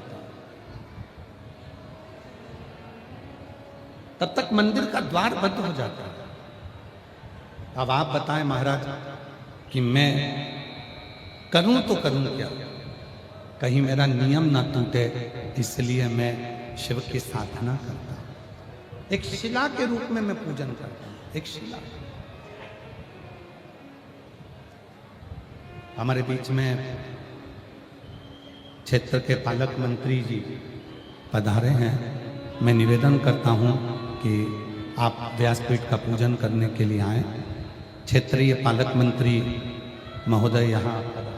तब तक मंदिर का द्वार बंद हो जाता है। अब आप बताएं महाराज कि मैं करूं तो करूं क्या, कहीं मेरा नियम ना टूटे, इसलिए मैं शिव की साधना करता हूं। एक शिला के रूप में मैं पूजन करता हूं, एक शिला। हमारे बीच में क्षेत्र के पालक मंत्री जी पधारे हैं। मैं निवेदन करता हूं कि आप व्यासपीठ का पूजन करने के लिए आए। क्षेत्रीय पालक मंत्री महोदय यहाँ पधारे।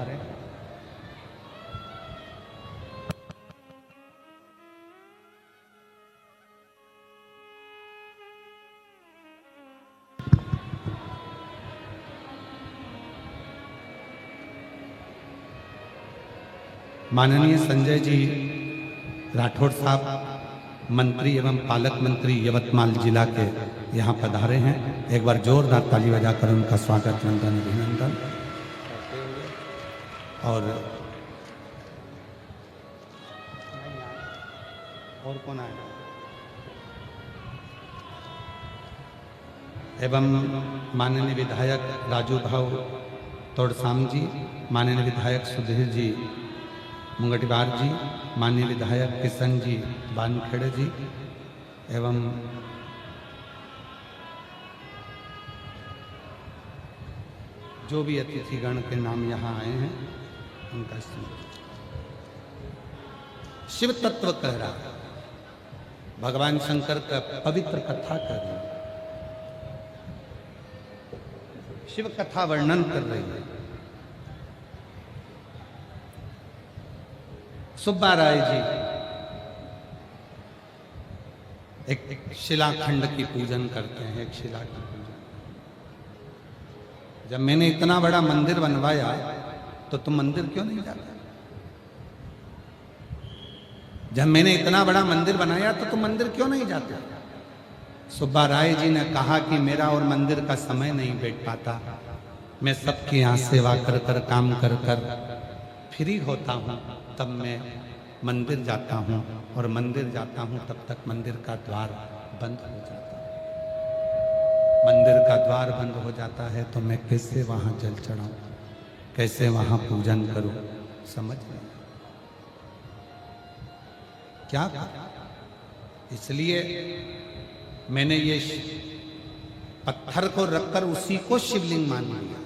माननीय संजय जी राठौड़ साहब, मंत्री एवं पालक मंत्री यवतमाल जिला के यहाँ पधारे हैं। एक बार जोरदार ताली बजाकर उनका स्वागत, वंदन, अभिनंदन। और कौन आएगा? एवं माननीय विधायक राजू भाऊ तोड़साम जी, माननीय विधायक सुधीर जी मुंगटीवार जी, माननीय विधायक किशन जी बानखेड़े जी, एवं जो भी अतिथिगण के नाम यहाँ आए हैं उनका स्मरण। शिव तत्व कह रहा है, भगवान शंकर का पवित्र कथा कर रही है, शिव कथा वर्णन कर रही है। सुब्बा राय जी एक शिलाखंड की पूजन करते हैं, एक शिला की पूजन। जब मैंने इतना बड़ा मंदिर बनवाया तो तुम मंदिर क्यों नहीं जाते? जब मैंने इतना बड़ा मंदिर बनाया तो तुम मंदिर क्यों नहीं जाते? सुब्बा राय जी ने कहा कि मेरा और मंदिर का समय नहीं बैठ पाता, मैं सबकी यहाँ सेवा कर कर काम कर कर फ्री होता हूँ, तब मैं मंदिर जाता हूँ, और मंदिर जाता हूँ तब तक मंदिर का द्वार बंद हो जाता है। मंदिर का द्वार बंद हो जाता है तो मैं कैसे वहाँ जल चढ़ाऊँ, कैसे वहाँ पूजन करूँ? समझ नहीं क्या कहा? इसलिए मैंने ये पत्थर को रखकर उसी को शिवलिंग मान लिया।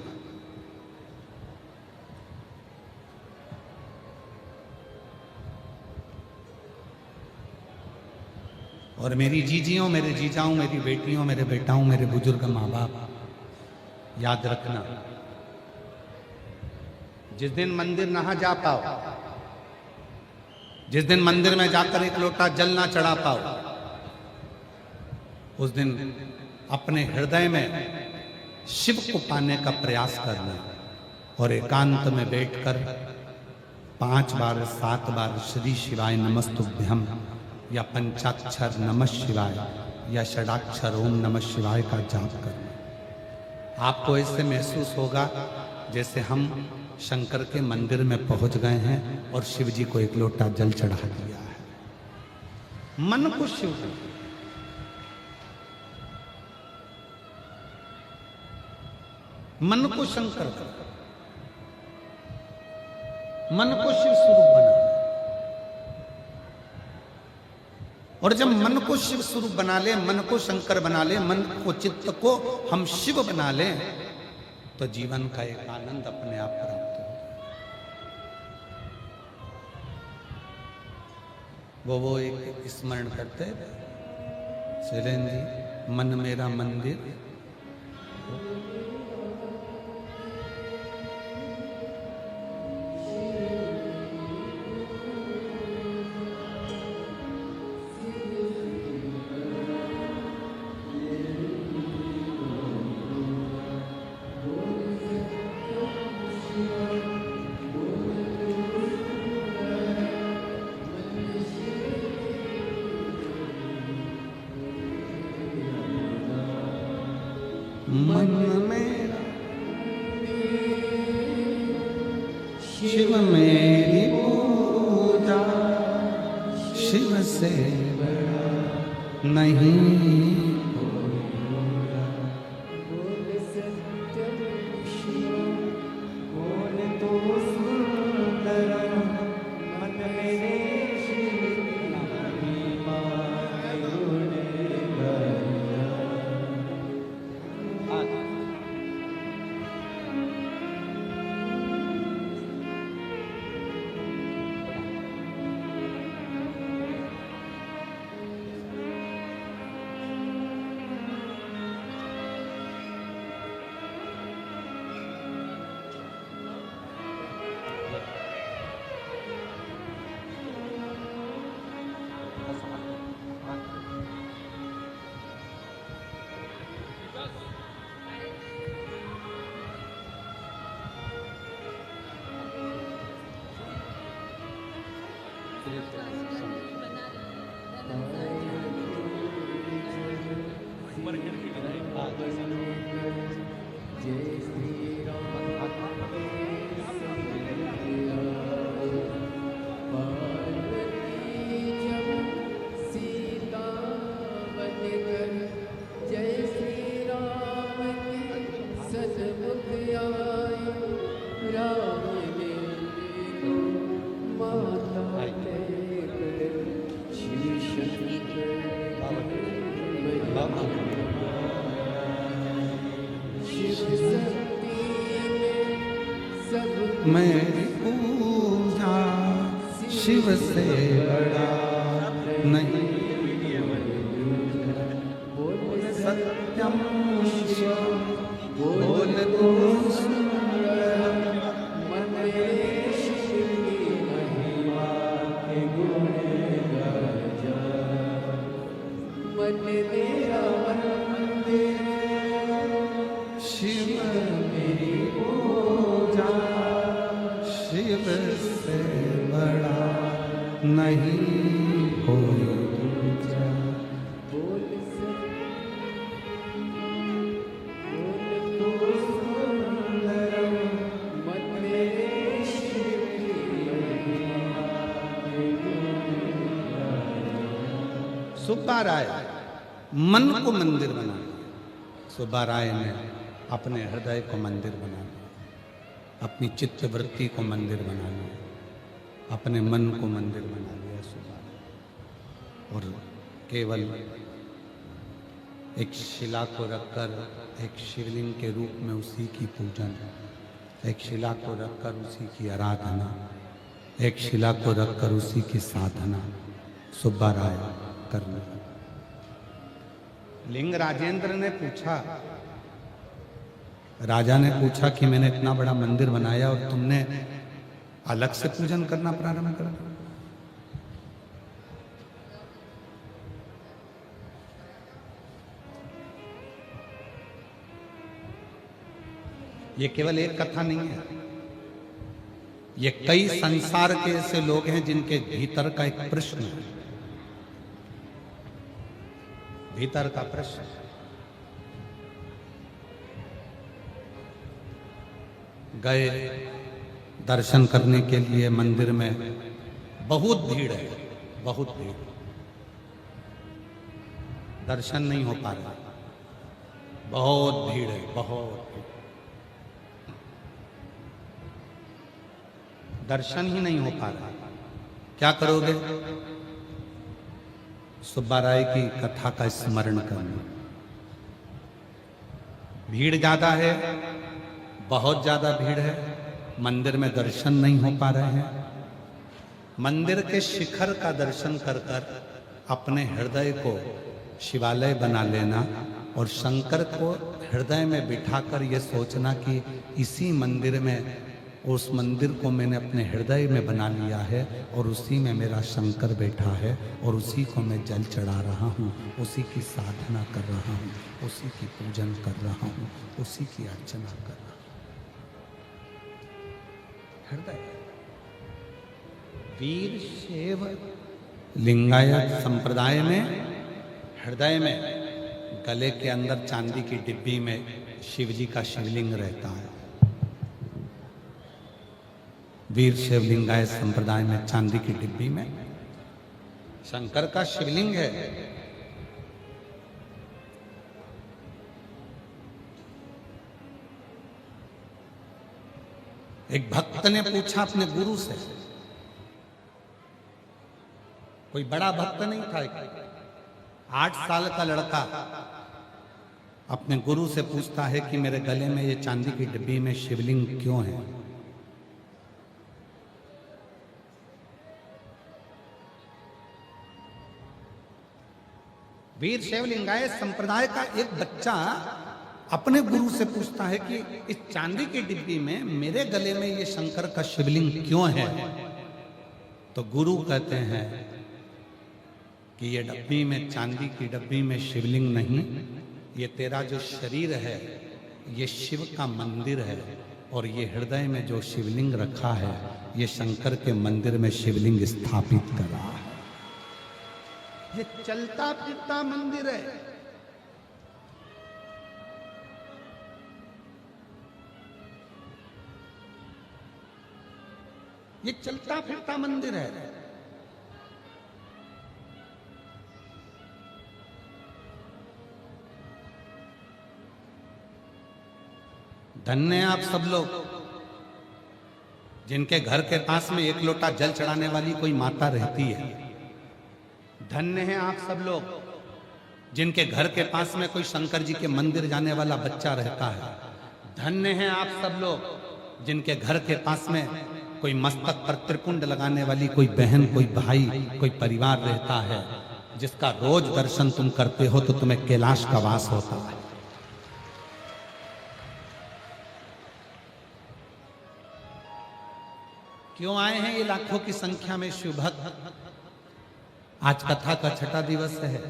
और मेरी जीजियों, मेरे जीजाओं, मेरी बेटियों, मेरे बेटाओं, मेरे बुजुर्ग माँ बाप, याद रखना, जिस दिन मंदिर ना जा पाओ, जिस दिन मंदिर में जाकर एक लोटा जल ना चढ़ा पाओ, उस दिन अपने हृदय में शिव को पाने का प्रयास करना, और एकांत में बैठकर 5 बार 7 बार श्री शिवाय नमस्तुभ्यम या पंचाक्षर नमः शिवाय या षडाक्षर ओम नमः शिवाय का जाप करना। आपको ऐसे महसूस होगा जैसे हम शंकर के मंदिर में पहुंच गए हैं और शिव जी को एक लोटा जल चढ़ा दिया है। मन को शिव को, मन को शंकर का, मन को शिव स्वरूप बना। और जब मन को शिव स्वरूप बना ले, मन को शंकर बना ले, मन को चित्त को हम शिव बना ले, तो जीवन का एक आनंद अपने आप प्राप्त हो। वो एक स्मरण करते शैलेंद्र जी, मन मेरा मंदिर, मन मेरा शिव मेरी पूजा, शिव से बड़ा नहीं। मेरी पूजा शिव से बड़ा नहीं। सत्यम शिवम बोल तू सुंदरम मन में शिव की महिमा के गुण गाजा। मन तेरा मंदिर शिव मेरी पूजा शिव से बड़ा नहीं कोई दूजा। सुब्बा राय मन को मंदिर बना लिया। सुब्बा राय ने अपने हृदय को मंदिर बना लिया, अपनी चित्त वृत्ति को मंदिर बना लिया, अपने मन को मंदिर बना लिया सुब्बा। और केवल एक शिला को रखकर एक शिवलिंग के रूप में उसी की पूजन, एक शिला को रखकर उसी की आराधना, एक शिला को रखकर उसी की साधना सुब्बा राय करने। लिंग राजेंद्र ने पूछा, राजा ने पूछा कि मैंने इतना बड़ा मंदिर बनाया और तुमने अलग से पूजन करना प्रारंभ कर दिया। ये केवल एक कथा नहीं है, ये कई संसार के ऐसे लोग हैं जिनके भीतर का एक प्रश्न है, भीतर का प्रश्न। गए दर्शन करने के लिए मंदिर में, बहुत भीड़ है, बहुत भीड़, दर्शन नहीं हो पा रहा, बहुत भीड़ है, बहुत भीड़, दर्शन ही नहीं हो पा रहा। क्या करोगे? सुब्बा राय की कथा का स्मरण करना। भीड़ ज्यादा है, बहुत ज्यादा भीड़ है, मंदिर में दर्शन नहीं हो पा रहे हैं। मंदिर के शिखर का दर्शन कर कर अपने हृदय को शिवालय बना लेना और शंकर को हृदय में बिठाकर ये सोचना कि इसी मंदिर में, उस मंदिर को मैंने अपने हृदय में बना लिया है और उसी में मेरा शंकर बैठा है और उसी को मैं जल चढ़ा रहा हूँ, उसी की साधना कर रहा हूँ, उसी की पूजन कर रहा हूँ, उसी की अर्चना कर रहा हूँ। हृदय। वीर शैव लिंगायत संप्रदाय में हृदय में, गले के अंदर चांदी की डिब्बी में शिव जी का शिवलिंग रहता है। वीर शैव लिंगायत संप्रदाय में चांदी की डिब्बी में शंकर का शिवलिंग है। एक भक्त ने पूछा अपने गुरु से, कोई बड़ा भक्त नहीं था, 8 साल का लड़का अपने गुरु से पूछता है कि मेरे गले में ये चांदी की डिब्बी में शिवलिंग क्यों है? वीर शैव लिंगायत संप्रदाय का एक बच्चा अपने गुरु से पूछता है कि इस चांदी की डिब्बी में मेरे गले में ये शंकर का शिवलिंग क्यों है? तो गुरु कहते हैं कि ये डब्बी में, चांदी की डब्बी में शिवलिंग नहीं, ये तेरा जो शरीर है ये शिव का मंदिर है और ये हृदय में जो शिवलिंग रखा है ये शंकर के मंदिर में शिवलिंग स्थापित कर रहा है। ये चलता फिरता मंदिर है। ये चलता फिरता मंदिर है। धन्य आप सब लोग जिनके घर के पास में 1 लोटा जल चढ़ाने वाली कोई माता रहती है। धन्य हैं आप सब लोग जिनके घर के पास में कोई शंकर जी के मंदिर जाने वाला बच्चा रहता है। धन्य हैं आप सब लोग जिनके घर के पास में कोई मस्तक पर त्रिपुंड लगाने वाली कोई बहन, कोई भाई, कोई परिवार रहता है, जिसका रोज दर्शन तुम करते हो, तो तुम्हें कैलाश का वास होता है। क्यों आए हैं ये लाखों की संख्या में शिव भक्त? आज कथा का छठा दिवस है।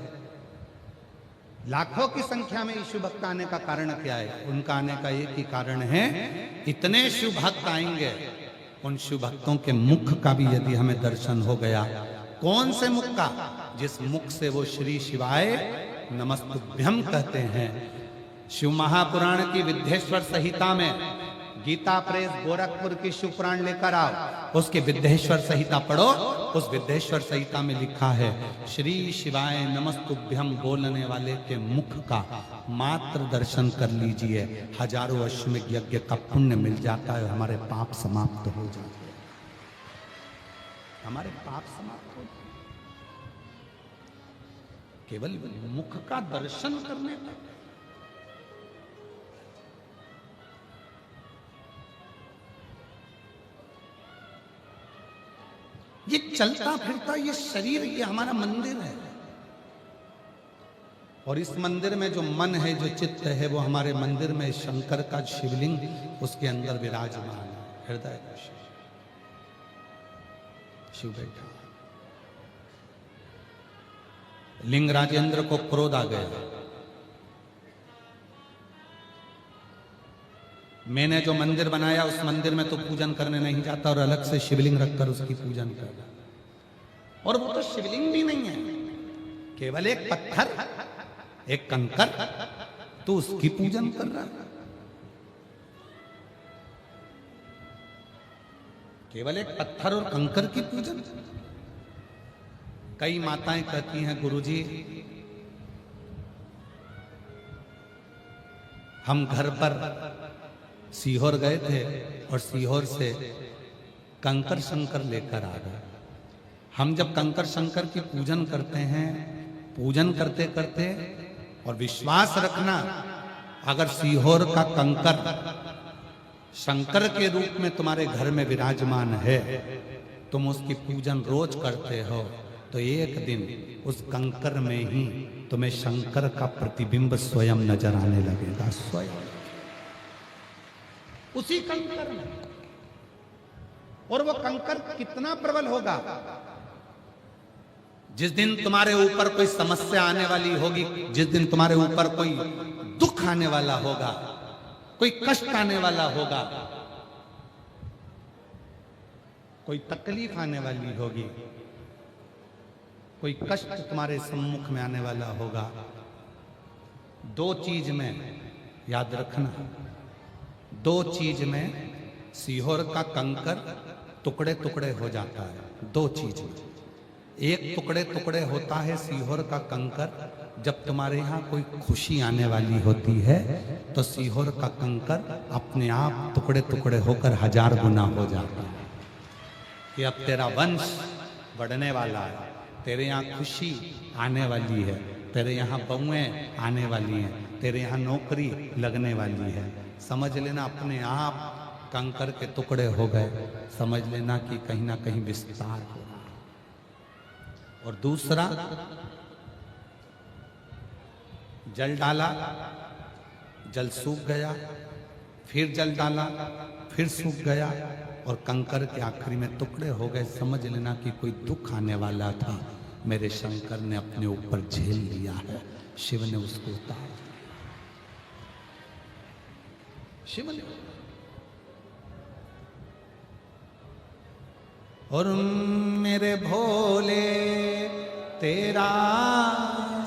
लाखों की संख्या में शिव भक्त आने का कारण क्या है? उनका आने का एक ही कारण है, इतने शिव भक्त आएंगे, उन शिव भक्तों के मुख का भी यदि हमें दर्शन हो गया। कौन से मुख का? जिस मुख से वो श्री शिवाय नमस्तुभ्यम कहते हैं। शिव महापुराण की विद्येश्वर संहिता में, गीता प्रेस गोरखपुर की शिव पुराण लेकर आओ, उसकी विद्येश्वर संहिता पढ़ो। उस विद्येश्वर संहिता में लिखा है, श्री शिवाय नमस्तुभ्यम बोलने वाले के मुख का मात्र दर्शन कर लीजिए, हजारों अश्वमेध यज्ञ का पुण्य मिल जाता है, हमारे पाप समाप्त हो जाते हैं। हमारे पाप समाप्त हो जाते, केवल मुख का दर्शन करने पर। ये चलता फिरता ये शरीर, ये हमारा मंदिर है, और इस मंदिर में जो मन है, जो चित्त है, वो हमारे मंदिर में शंकर का शिवलिंग उसके अंदर विराजमान है। हृदय का शिव बैठा। लिंग राजेंद्र को क्रोध आ गया। मैंने जो मंदिर बनाया उस मंदिर में तो पूजन करने नहीं जाता, और अलग से शिवलिंग रखकर उसकी पूजन करना। और वो तो शिवलिंग भी नहीं है, केवल एक पत्थर, एक कंकर, तो उसकी पूजन कर रहा है। केवल एक पत्थर और कंकर की पूजन। कई माताएं कहती हैं, गुरुजी हम घर पर सीहोर गए थे और सीहोर से कंकर शंकर लेकर आ गए। हम जब कंकर शंकर की पूजन करते हैं, पूजन करते करते, और विश्वास रखना, अगर सीहोर का कंकर शंकर के रूप में तुम्हारे घर में विराजमान है, तुम उसकी पूजन रोज करते हो, तो एक दिन उस कंकर में ही तुम्हें शंकर का प्रतिबिंब स्वयं नजर आने लगेगा। स्वयं उसी कंकर में। और वो कंकर कितना प्रबल होगा? जिस दिन तुम्हारे ऊपर कोई समस्या आने वाली होगी, जिस दिन तुम्हारे ऊपर कोई दुख आने वाला होगा, कोई कष्ट आने वाला होगा, कोई तकलीफ आने वाली होगी, कोई कष्ट तुम्हारे सम्मुख में आने वाला होगा, दो चीज में याद रखना, दो चीज में सीहोर का कंकर टुकड़े टुकड़े हो जाता है। दो चीज में, एक टुकड़े टुकड़े होता है सीहोर का कंकर जब तुम्हारे यहाँ कोई खुशी आने वाली होती है, तो सीहोर का कंकर अपने आप टुकड़े टुकड़े होकर 1000 गुना हो जाता है कि अब तेरा वंश बढ़ने वाला है, तेरे यहाँ खुशी आने वाली है, तेरे यहाँ बहुएं आने वाली हैं, तेरे यहाँ नौकरी लगने वाली है। समझ लेना अपने आप कंकर के टुकड़े हो गए, समझ लेना कि कहीं ना कहीं विस्तार हो रहा। और दूसरा, जल डाला, जल सूख गया, फिर जल डाला, फिर सूख गया, और कंकर के आखिरी में टुकड़े हो गए। समझ लेना कि कोई दुख आने वाला था, मेरे शंकर ने अपने ऊपर झेल लिया है, शिव ने उसको उतार दिया। शिव ने। और मेरे भोले तेरा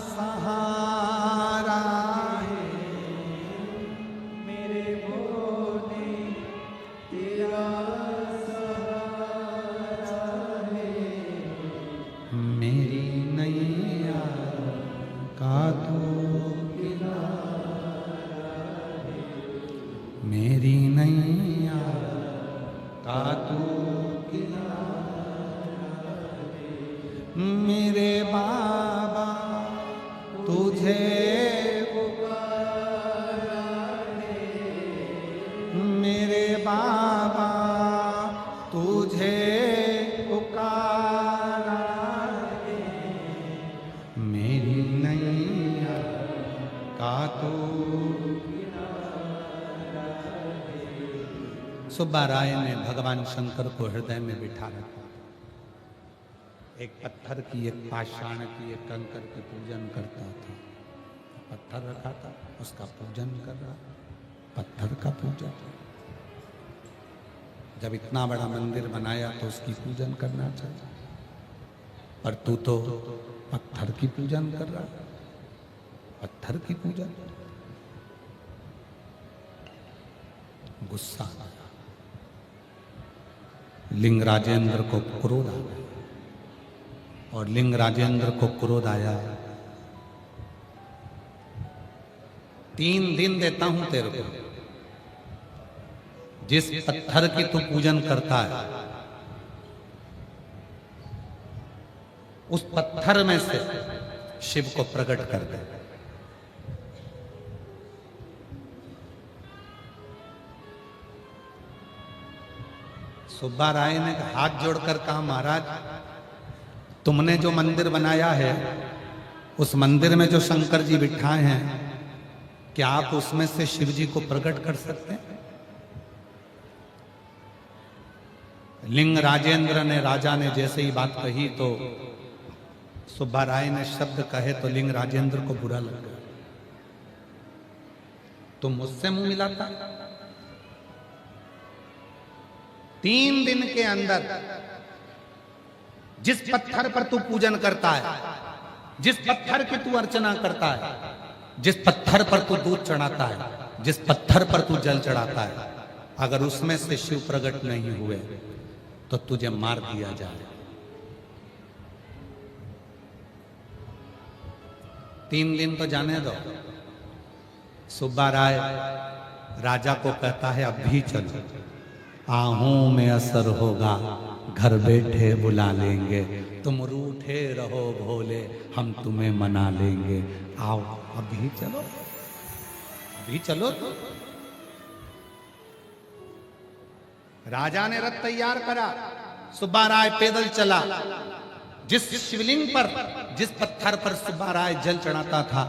सहारा है, मेरे भोले तेरा सहारा है, मेरी नैया का तू किनारा है, मेरी नैया का तू मेरे बाबा तुझे पुकारा है, मेरे बाबा सुब्बा राय ने भगवान शंकर को हृदय में बिठा रखा। एक पत्थर की, एक पाषाण की, एक कंकर की पूजन करता था। पत्थर रखा था, उसका पूजन कर रहा, पत्थर का पूजन। जब इतना बड़ा मंदिर बनाया तो उसकी पूजन करना चाहिए, पर तू तो पत्थर की पूजन कर रहा, पत्थर की पूजन। गुस्सा आया, लिंग राजेंद्र को क्रोध आ गया, और लिंग राजेंद्र को क्रोध आया। 3 दिन देता हूं तेरे को, जिस पत्थर की तू पूजन करता है उस पत्थर में से शिव को प्रकट कर दे। सुब्बा राय ने हाथ जोड़कर कहा, महाराज तुमने जो मंदिर बनाया है उस मंदिर में जो शंकर जी बिठाए हैं, क्या आप उसमें से शिव जी को प्रकट कर सकते हैं? लिंग राजेंद्र ने, राजा ने जैसे ही बात कही तो सुब्बा राय ने शब्द कहे तो लिंग राजेंद्र को बुरा लग गया। तुम मुझसे मुंह मिलाता? 3 दिन के अंदर जिस पत्थर पर तू पूजन करता है, जिस पत्थर की तू अर्चना करता है, जिस पत्थर पर तू दूध चढ़ाता है, जिस पत्थर पर तू जल चढ़ाता है, अगर उसमें से शिव प्रकट नहीं हुए तो तुझे मार दिया जाए। 3 दिन तो जाने दो। सुब्बा राय राजा को कहता है, अब भी चलो, आहूं में असर होगा, घर बैठे बुला लेंगे, तुम रूठे रहो भोले, हम तुम्हें मना लेंगे, आओ अभी चलो, अभी चलो। राजा ने रथ तैयार करा, सुब्बा राय पैदल चला। जिस शिवलिंग पर, जिस पत्थर पर सुब्बा राय जल चढ़ाता था,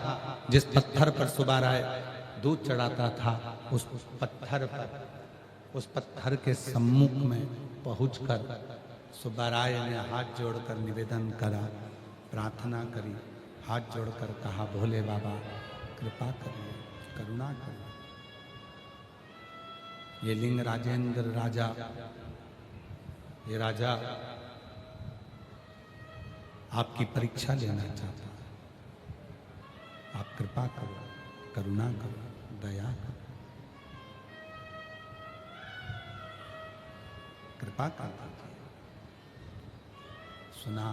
जिस पत्थर पर सुब्बा राय दूध चढ़ाता था, उस पत्थर पर, उस पत्थर के सम्मुख में पहुंचकर सुब्बा राय ने हाथ जोड़कर निवेदन करा, प्रार्थना करी, हाथ जोड़कर कहा, भोले बाबा कृपा करिए, करुणा करिए। ये लिंग राजेंद्र राजा, ये राजा आपकी परीक्षा लेना चाहता है, आप कृपा करो, करुणा करो, दया करो, कृपा कर दीजिए। सुना,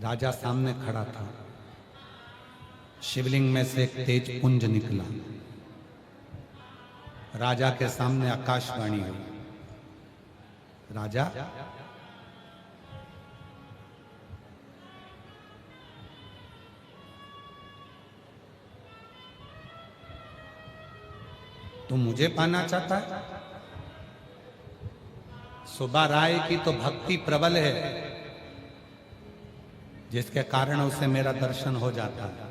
राजा सामने खड़ा था, शिवलिंग में से एक तेज पुंज निकला, राजा के सामने आकाशवाणी हुई, राजा तू मुझे पाना चाहता है? सुब्बा राय की तो भक्ति प्रबल है, जिसके कारण उसे मेरा दर्शन हो जाता है,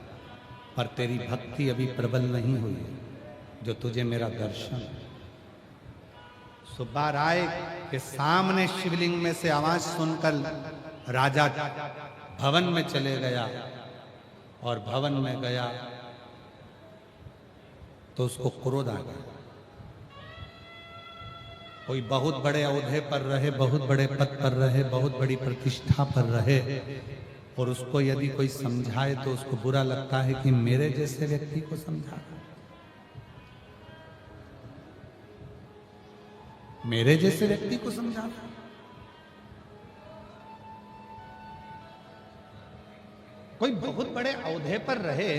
पर तेरी भक्ति अभी प्रबल नहीं हुई है जो तुझे मेरा दर्शन। सुब्बा राय के सामने शिवलिंग में से आवाज सुनकर राजा भवन में चले गया, और भवन में गया तो उसको क्रोध आ गया। कोई बहुत बड़े ओहदे पर रहे, बहुत बड़े पद पर रहे, बहुत बड़ी प्रतिष्ठा पर रहे, और उसको यदि कोई समझाए तो उसको बुरा लगता है कि मेरे जैसे व्यक्ति को समझा, मेरे जैसे व्यक्ति को समझा। कोई बहुत बड़े ओहदे पर रहे,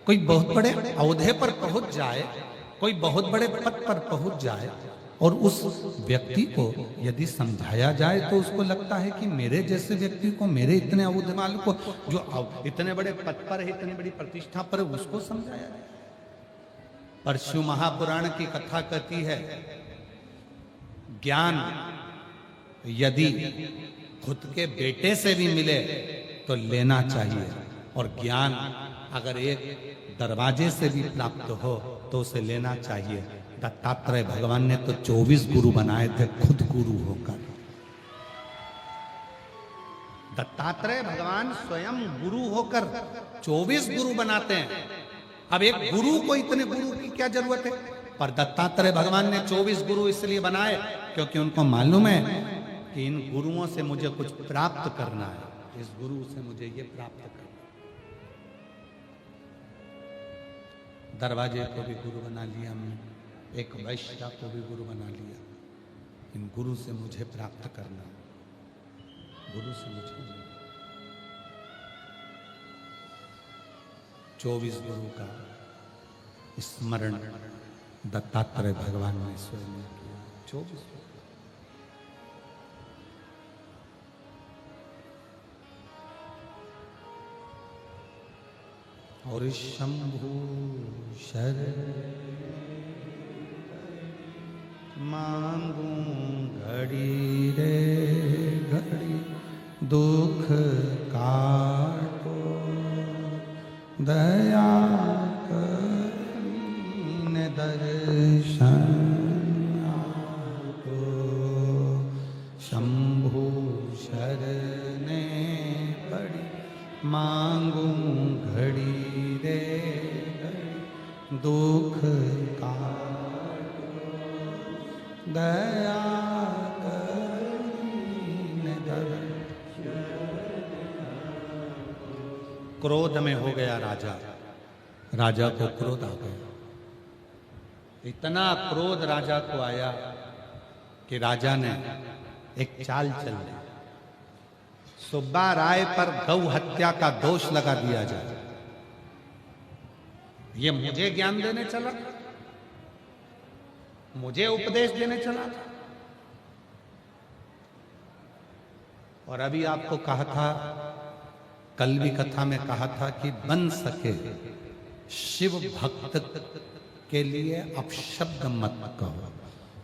कोई बहुत बड़े ओहदे पर पहुंच जाए, कोई बहुत बड़े पद पर पहुंच जाए, और उस व्यक्ति को यदि समझाया जाए तो उसको लगता है कि मेरे जैसे व्यक्ति को, मेरे इतने ओहदे वाले को, जो इतने बड़े पद पर है, इतनी बड़ी प्रतिष्ठा पर है, उसको समझाया जाए। पर शिव महापुराण की कथा कहती है, ज्ञान यदि खुद के बेटे से भी मिले तो लेना चाहिए, और ज्ञान अगर एक दरवाजे से भी प्राप्त हो तो उसे लेना चाहिए। दत्तात्रेय भगवान ने तो 24 गुरु बनाए थे खुद गुरु होकर। दत्तात्रेय भगवान स्वयं गुरु होकर 24 गुरु बनाते हैं। अब एक गुरु को इतने गुरु की क्या जरूरत है? पर दत्तात्रेय भगवान ने 24 गुरु इसलिए बनाए क्योंकि उनको मालूम है कि इन गुरुओं से मुझे कुछ प्राप्त करना है, इस गुरु से मुझे ये प्राप्त करना है। दरवाजे को भी गुरु बना लिया हमने, एक वैश्य को भी गुरु बना लिया। इन गुरु से मुझे प्राप्त करना, गुरु से मुझे 24 गुरु का स्मरण दत्तात्रेय भगवान ने स्वयं किया। 24 और शंभु शरण मांगू घड़ी रे घड़ी दुख काटो दया करीन दर्शन आपको। शंभु शरणे पड़ी मांगू घड़ी रे घड़ी दुख काटो दया करीन दर्शन। क्रोध में हो गया राजा, राजा को क्रोध आ गया। इतना क्रोध राजा को आया कि राजा ने एक चाल चल ली। सुब्बा राय पर गौ हत्या का दोष लगा दिया जाए। ये मुझे ज्ञान देने चला, मुझे उपदेश देने चला था। और अभी आपको कहा था, कल भी कथा में कहा था कि बन सके शिव भक्त के लिए अपशब्द मत कहो,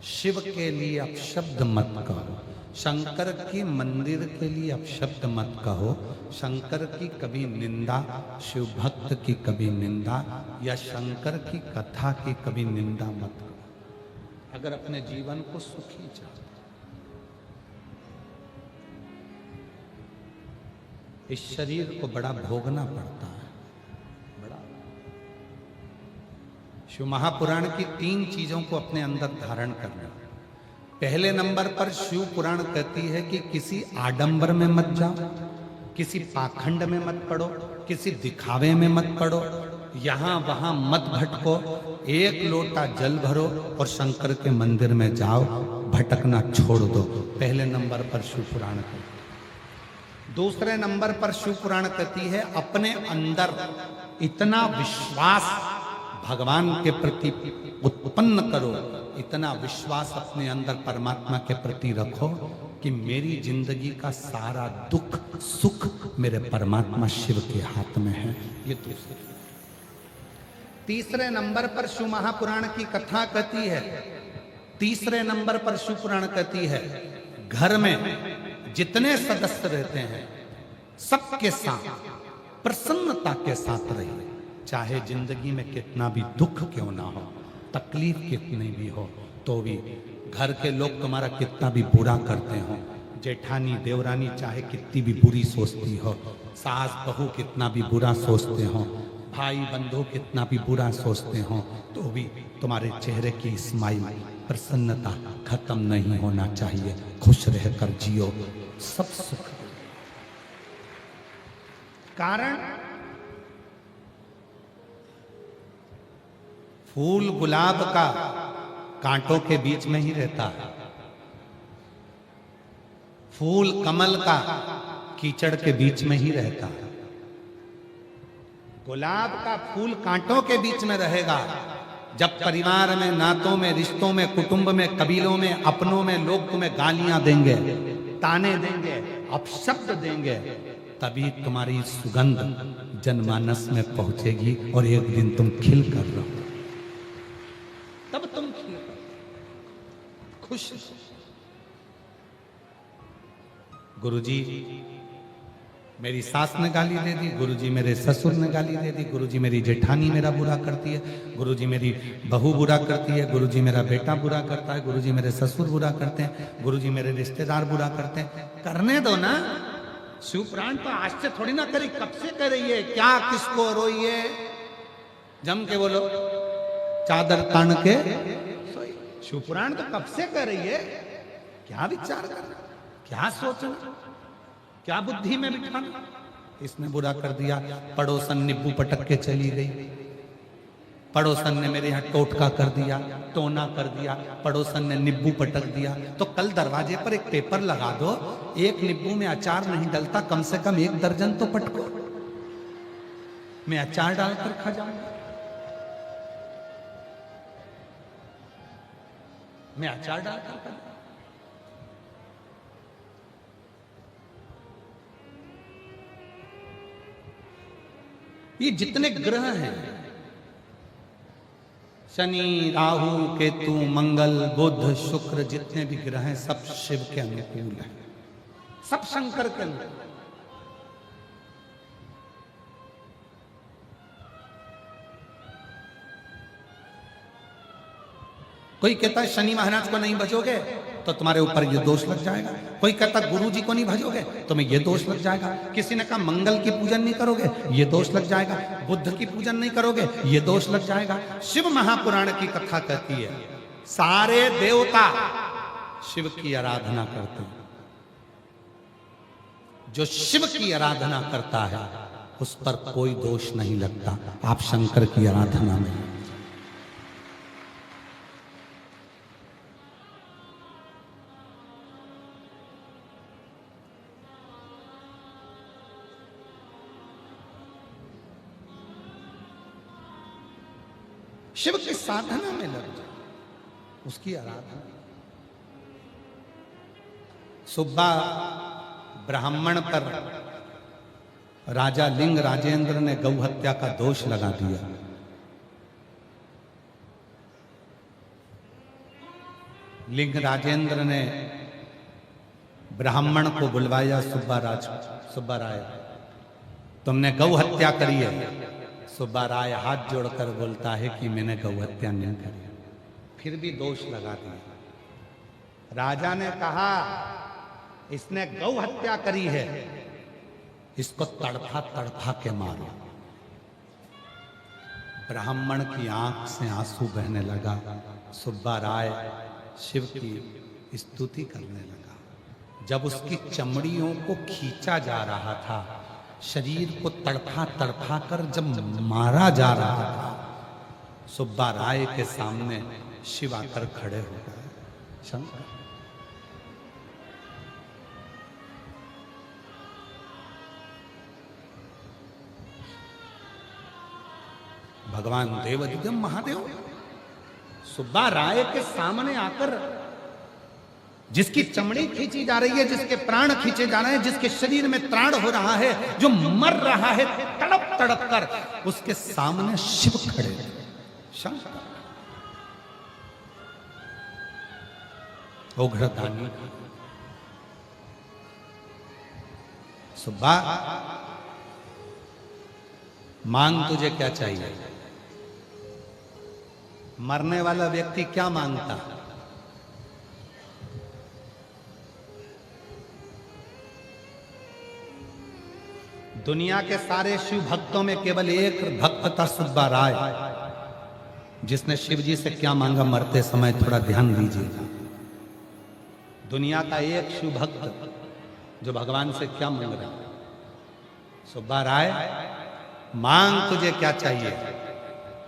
शिव के लिए अपशब्द मत कहो, शंकर की मंदिर के लिए अपशब्द मत कहो, शंकर की कभी निंदा, शिव भक्त की कभी निंदा या शंकर की कथा की कभी निंदा मत करो। अगर अपने जीवन को सुखी चाहते, इस शरीर को बड़ा भोगना पड़ता है, बड़ा। शिव महापुराण की 3 चीजों को अपने अंदर धारण करना। पहले नंबर पर शिव पुराण कहती है कि किसी आडंबर में मत जाओ, किसी पाखंड में मत पड़ो, किसी दिखावे में मत पड़ो, यहां वहां मत भटको, एक लोटा जल भरो और शंकर के मंदिर में जाओ, भटकना छोड़ दो। पहले नंबर पर शिव पुराण कहती है। दूसरे नंबर पर शिव पुराण कहती है अपने अंदर इतना विश्वास भगवान के प्रति उत्पन्न करो, इतना विश्वास अपने अंदर परमात्मा के प्रति रखो कि मेरी जिंदगी का सारा दुख सुख मेरे परमात्मा शिव के हाथ में है। ये दूसरे। तीसरे नंबर पर शिव महापुराण की कथा कहती है, तीसरे नंबर पर शिव पुराण कहती है घर में जितने सदस्य रहते हैं सबके साथ प्रसन्नता के साथ रहिए, चाहे जिंदगी में कितना भी दुख क्यों ना हो, तकलीफ कितनी भी हो, तो भी घर के लोग तुम्हारा कितना भी बुरा करते हो, जेठानी देवरानी चाहे कितनी भी बुरी सोचती हो, सास बहू कितना भी बुरा सोचते हो, भाई बंधु कितना भी बुरा सोचते हो, तो भी तुम्हारे चेहरे की स्माइल प्रसन्नता खत्म नहीं होना चाहिए। खुश रहकर जियो, सब सुख। कारण फूल गुलाब का कांटों के बीच में ही रहता है, फूल कमल का कीचड़ के बीच में ही रहता है। गुलाब का फूल कांटों के बीच में रहेगा जब परिवार में, नातों में, रिश्तों में, कुटुंब में, कबीलों में, अपनों में लोग तुम्हें गालियां देंगे, ताने देंगे, अपशब्द देंगे, तभी तुम्हारी सुगंध जनमानस में पहुंचेगी और एक दिन तुम खिल कर रहो, तब तुम खिल कर खुश। गुरुजी मेरी सास ने गाली दे दी, गुरुजी मेरे ससुर ने गाली दे दी, गुरुजी मेरी जेठानी मेरा बुरा करती है, गुरुजी मेरी बहू बुरा करती है, गुरुजी मेरा बेटा बुरा करता है, गुरुजी मेरे ससुर बुरा करते हैं, गुरुजी मेरे रिश्तेदार बुरा करते हैं। करने दो ना, शिव पुराण तो आज से थोड़ी ना करी, कब से कर रही है, क्या किसको रोइए, जम के बोलो, चादर तान के। शिव पुराण तो कब से कर रही है, क्या विचार करना, क्या सोचना, क्या बुद्धि में बिठाना। इसने बुरा कर दिया, पड़ोसन नींबू पटक के चली गई, पड़ोसन ने मेरे यहाँ टोटका कर दिया, टोना कर दिया, पड़ोसन ने नींबू पटक दिया। तो कल दरवाजे पर एक पेपर लगा दो, एक नींबू में अचार नहीं डलता, कम से कम 1 दर्जन तो पटको, मैं अचार डालकर खा जाऊंगा, मैं अचार डालकर खा जाऊंगा। ये जितने ग्रह हैं, शनि, राहु, केतु, मंगल, बुध, शुक्र, जितने भी ग्रह हैं सब शिव के अनुकूल हैं, सब शंकर के अनुकूल। कोई कहता है शनि महाराज को नहीं भजोगे तो तुम्हारे ऊपर ये दोष लग जाएगा, कोई कहता गुरु जी को नहीं भजोगे तुम्हें ये दोष लग जाएगा, किसी ने कहा मंगल की पूजन नहीं करोगे ये दोष लग जाएगा, बुद्ध की पूजन नहीं करोगे ये दोष लग जाएगा। शिव महापुराण की कथा कहती है सारे देवता शिव की आराधना करते हैं, जो शिव की आराधना करता है उस पर कोई दोष नहीं लगता। आप शंकर की आराधना में, शिव की साधना में लग जाए, उसकी आराधना। सुब्बा ब्राह्मण पर राजा लिंग राजेंद्र ने गौ हत्या का दोष लगा दिया। लिंग राजेंद्र ने ब्राह्मण को बुलवाया, सुब्बा राय तुमने गौ हत्या करी है। सुब्बा राय हाथ जोड़कर बोलता है कि मैंने गौ हत्या नहीं करी, फिर भी दोष लगा दिया। राजा ने कहा इसने गौ हत्या करी है, इसको तड़फा तड़फा के मारो। ब्राह्मण की आंख से आंसू बहने लगा। सुब्बा राय शिव की स्तुति करने लगा। जब उसकी चमड़ियों को खींचा जा रहा था, शरीर को तड़फा तड़फा कर जब मारा जा रहा था, सुब्बा राय के सामने शिव आकर खड़े हो गए। शंकर भगवान देवाधिदेव महादेव सुब्बा राय के सामने आकर, जिसकी चमड़ी खींची जा रही है, जिसके प्राण खींचे जा रहे हैं, जिसके शरीर में त्राण हो रहा है, जो मर रहा है तड़प तड़प कर, उसके सामने शिव खड़े थे। शंकर उग्रदानी सुब्बा मांग तुझे क्या चाहिए। मरने वाला व्यक्ति क्या मांगता? दुनिया के सारे शिव भक्तों में केवल एक भक्त था, सुब्बा राय, जिसने शिव जी से क्या मांगा मरते समय, थोड़ा ध्यान दीजिएगा। दुनिया का एक शिव भक्त जो भगवान से क्या मांग रहा है? सुब्बा राय मांग तुझे क्या चाहिए,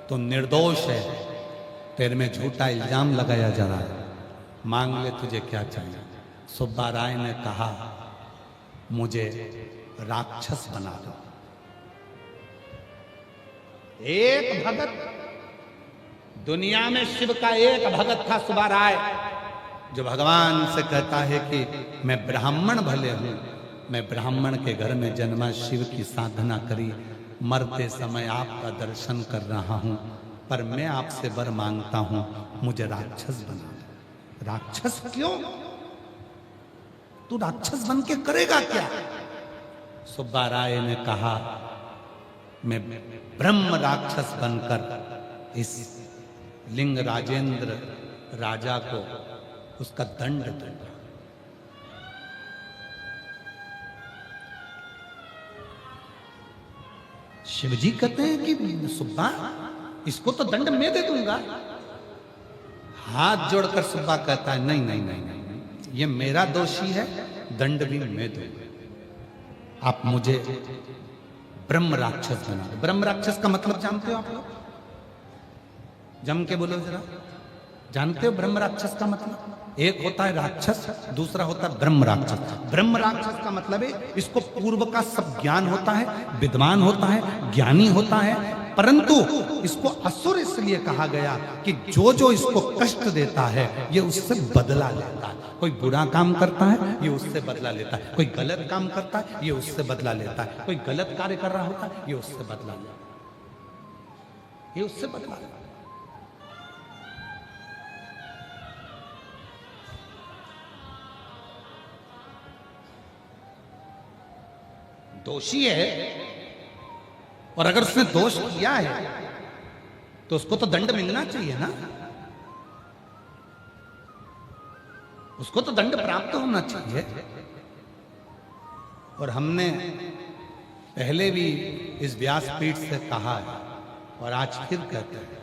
तू निर्दोष है, तेरे में झूठा इल्जाम लगाया जा रहा है, मांग ले तुझे क्या चाहिए। सुब्बा राय ने कहा मुझे राक्षस बना दो। एक भगत, दुनिया में शिव का एक भगत था सुब्बा राय, जो भगवान से कहता है कि मैं ब्राह्मण भले हूं, मैं ब्राह्मण के घर में जन्मा, शिव की साधना करी, मरते समय आपका दर्शन कर रहा हूं, पर मैं आपसे वर मांगता हूं, मुझे राक्षस बना दो। राक्षस क्यों? तू राक्षस बन के करेगा क्या? सुब्बा राय ने कहा, मैं ब्रह्म राक्षस बनकर इस लिंग राजेंद्र राजा को उसका दंड दूंगा। शिवजी कहते हैं कि सुब्बा, इसको तो दंड मैं दे दूंगा। हाथ जोड़कर सुब्बा कहता है, नहीं नहीं नहीं नहीं, ये मेरा दोषी है, दंड भी मैं दूंगा। आप मुझे ब्रह्म राक्षस बना दो। ब्रह्म राक्षस का मतलब जानते हो आप लोग? जम के बोलो जरा, जानते हो ब्रह्म राक्षस का मतलब? एक होता है राक्षस, दूसरा होता है ब्रह्म राक्षस। ब्रह्म राक्षस का मतलब है इसको पूर्व का सब ज्ञान होता है, विद्वान होता है, ज्ञानी होता है, परंतु इसको असुर इसलिए कहा गया कि जो जो इसको कष्ट देता है ये उससे बदला लेता है। कोई बुरा काम करता है ये उससे बदला लेता है, कोई गलत काम करता है ये उससे बदला लेता है, कोई गलत कार्य कर रहा होता है ये उससे बदला लेता है, ये उससे बदला लेता है। दोषी है और अगर उसने दोष किया है तो उसको तो दंड मिलना चाहिए ना, उसको तो दंड प्राप्त होना चाहिए। और हमने पहले भी इस व्यासपीठ से कहा है और आज फिर कहते हैं,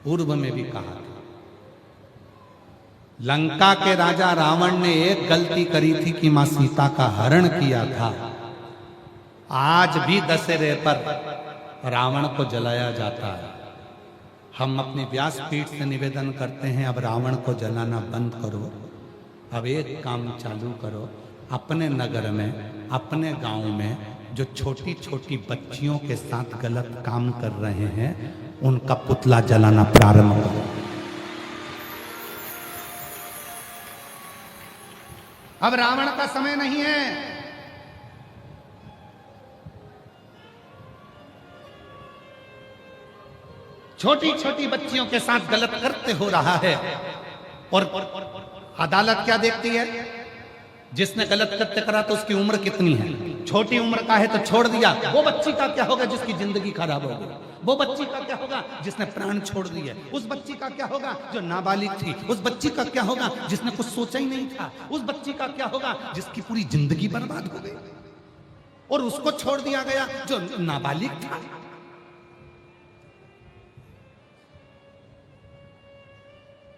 पूर्व में भी कहा था, लंका के राजा रावण ने एक गलती करी थी कि मां सीता का हरण किया था। आज भी दशहरे पर रावण को जलाया जाता है। हम अपनी व्यासपीठ से निवेदन करते हैं, अब रावण को जलाना बंद करो। अब एक काम चालू करो, अपने नगर में, अपने गांव में जो छोटी छोटी बच्चियों के साथ गलत काम कर रहे हैं उनका पुतला जलाना प्रारंभ करो। अब रावण का समय नहीं है। छोटी छोटी बच्चियों के साथ गलत करते हो रहा है और अदालत क्या देखती है? जिसने गलत कृत्य करा तो उसकी उम्र कितनी है? छोटी उम्र का है तो छोड़ दिया। वो बच्ची का क्या होगा जिसकी जिंदगी खराब हो गई? वो बच्ची का क्या होगा जिसने प्राण छोड़ दिए? उस बच्ची का क्या होगा जो नाबालिग थी? उस बच्ची का क्या होगा जिसने कुछ सोचा ही नहीं था? उस बच्ची का क्या होगा जिसकी पूरी जिंदगी बर्बाद हो गई और उसको छोड़ दिया गया जो नाबालिग था?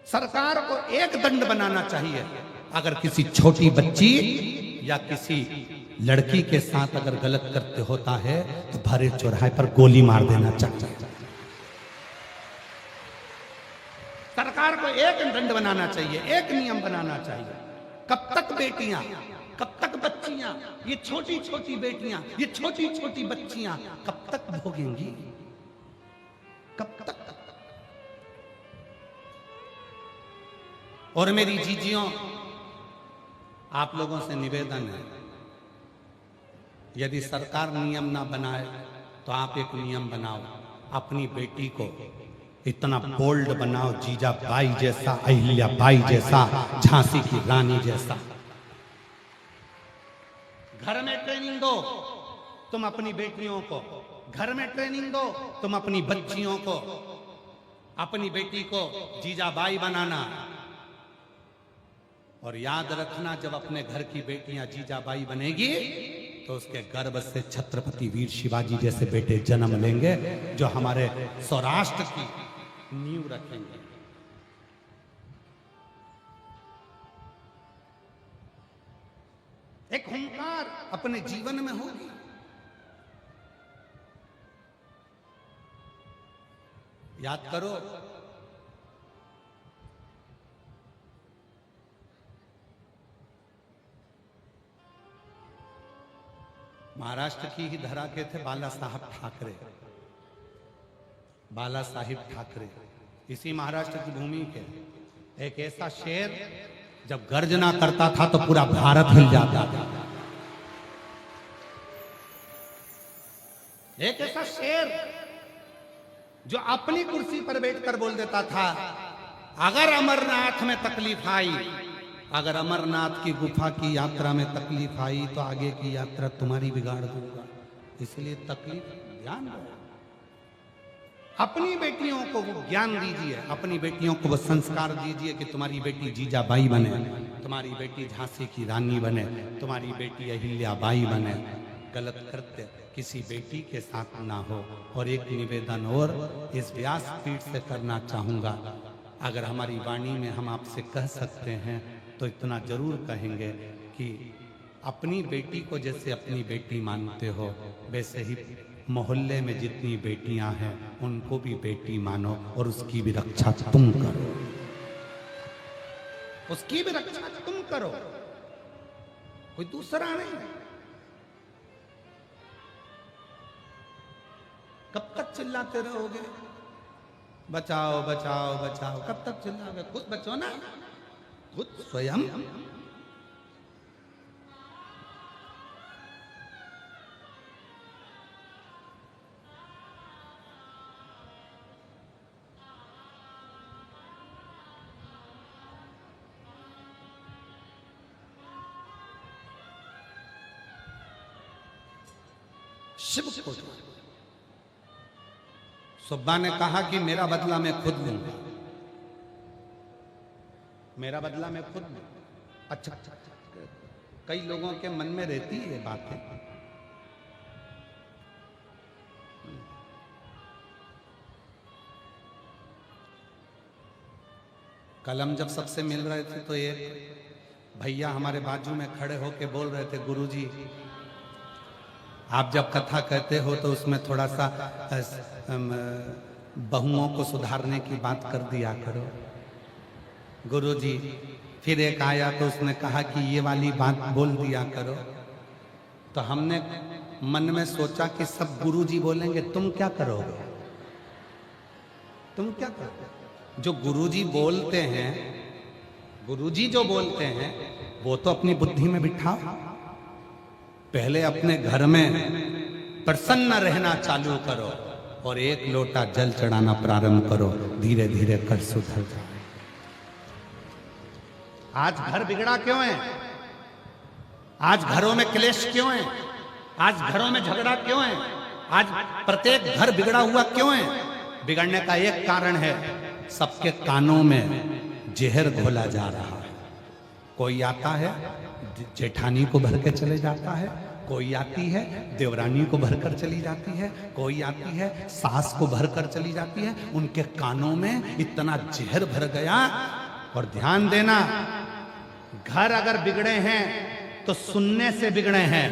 सरकार को एक दंड बनाना चाहिए, अगर किसी छोटी बच्ची या किसी लड़की के साथ अगर गलत करते होता है तो भरे चौराहे पर गोली मार देना चाहिए। सरकार को एक दंड बनाना चाहिए, एक नियम बनाना चाहिए। कब तक बेटियां, कब तक बच्चियां, ये छोटी छोटी बेटियां, ये छोटी छोटी बच्चियां कब तक भोगेंगी? कब तक? और मेरी जीजियों, आप लोगों से निवेदन है, यदि सरकार नियम ना बनाए तो आप एक नियम बनाओ, अपनी बेटी को इतना बोल्ड बनाओ, जीजा बाई जैसा, अहिल्या बाई जैसा, झांसी की रानी जैसा। घर में ट्रेनिंग दो तुम अपनी बेटियों को, घर में ट्रेनिंग दो तुम अपनी बच्चियों को, अपनी बेटी को जीजा बाई बनाना। और याद रखना, जब अपने घर की बेटियां जीजाबाई बनेगी तो उसके गर्भ से छत्रपति वीर शिवाजी जैसे बेटे जन्म लेंगे जो हमारे सौराष्ट्र की नींव रखेंगे। एक हुंकार अपने जीवन में होगी। याद करो, महाराष्ट्र की ही धरा के थे बाला साहब ठाकरे, बाला साहिब ठाकरे, इसी महाराष्ट्र की भूमि के। एक ऐसा शेर जब गर्जना करता था तो पूरा भारत हिल जाता था। एक ऐसा शेर जो अपनी कुर्सी पर बैठकर बोल देता था, अगर अमरनाथ में तकलीफ आई अगर अमरनाथ की गुफा की यात्रा में तकलीफ आई तो आगे की यात्रा तुम्हारी बिगाड़ दूंगा। इसलिए तकलीफ ध्यान रहो। अपनी बेटियों को वो ज्ञान दीजिए, अपनी बेटियों को वो संस्कार दीजिए कि तुम्हारी बेटी जीजाबाई बने, तुम्हारी बेटी झांसी की रानी बने, तुम्हारी बेटी अहिल्याबाई बने। गलत कृत्य किसी बेटी के साथ ना हो। और एक निवेदन और इस व्यासपीठ से करना चाहूँगा, अगर हमारी वाणी में हम आपसे कह सकते हैं तो इतना जरूर कहेंगे कि अपनी बेटी को जैसे अपनी बेटी मानते हो वैसे ही मोहल्ले में जितनी बेटियां हैं उनको भी बेटी मानो और उसकी भी रक्षा तुम करो, उसकी भी रक्षा तुम करो, कोई दूसरा नहीं। कब तक चिल्लाते रहोगे बचाओ बचाओ बचाओ? कब तक चिल्लाओगे? खुद बचो ना, खुद स्वयं। शिव को सुब्बा ने कहा कि मेरा बदला मैं खुद लूंगा, मेरा बदला मैं खुद लूं। अच्छा, कई लोगों के मन में रहती है ये बातें। कल हम जब सबसे मिल रहे थे तो एक भैया हमारे बाजू में खड़े होके बोल रहे थे, गुरुजी आप जब कथा कहते हो तो उसमें थोड़ा सा बहुओं को सुधारने की बात कर दिया करो गुरुजी। फिर एक आया तो उसने कहा कि ये वाली बात बोल दिया करो। तो हमने मन में सोचा कि सब गुरुजी बोलेंगे, तुम क्या करोगे? तुम क्या करोगे? जो गुरुजी बोलते हैं, गुरुजी जो बोलते हैं वो तो अपनी बुद्धि में बिठाओ। पहले अपने घर में प्रसन्न रहना चालू करो और एक लोटा जल चढ़ाना प्रारंभ करो, धीरे धीरे कर सुधर जाओ। आज घर बिगड़ा क्यों है? आज घरों में क्लेश क्यों है? आज घरों में झगड़ा क्यों है? आज प्रत्येक घर बिगड़ा हुआ क्यों है? बिगड़ने का एक कारण है, सबके कानों में जहर घोला जा रहा है। कोई आता है जेठानी को भर के चले जाता है, कोई आती है देवरानी को भरकर चली जाती है, कोई आती है सास को भरकर चली जाती है। उनके कानों में इतना जहर भर गया। और ध्यान देना, घर अगर बिगड़े हैं तो सुनने से बिगड़े हैं।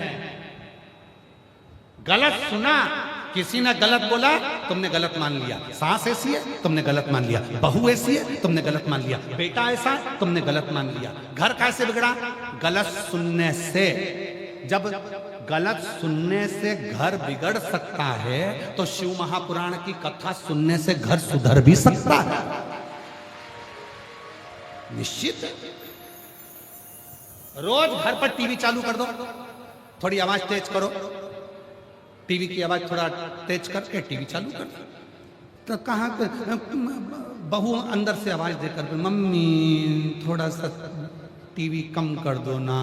गलत सुना, किसी ने गलत बोला, तुमने गलत मान लिया। सास ऐसी है, तुमने गलत मान लिया। बहू ऐसी है, तुमने गलत मान लिया। बेटा ऐसा है, तुमने गलत मान लिया। घर कैसे बिगड़ा? गलत सुनने से। जब गलत सुनने से घर बिगड़ सकता है तो शिव महापुराण की कथा सुनने से घर सुधर भी सकता है, निश्चित। रोज घर पर टीवी चालू कर दो, थोड़ी आवाज तेज करो, टीवी की आवाज थोड़ा तेज करके टीवी चालू कर दो। तो कहाँ बहू अंदर से आवाज देकर, मम्मी थोड़ा सा टीवी कम कर दो ना,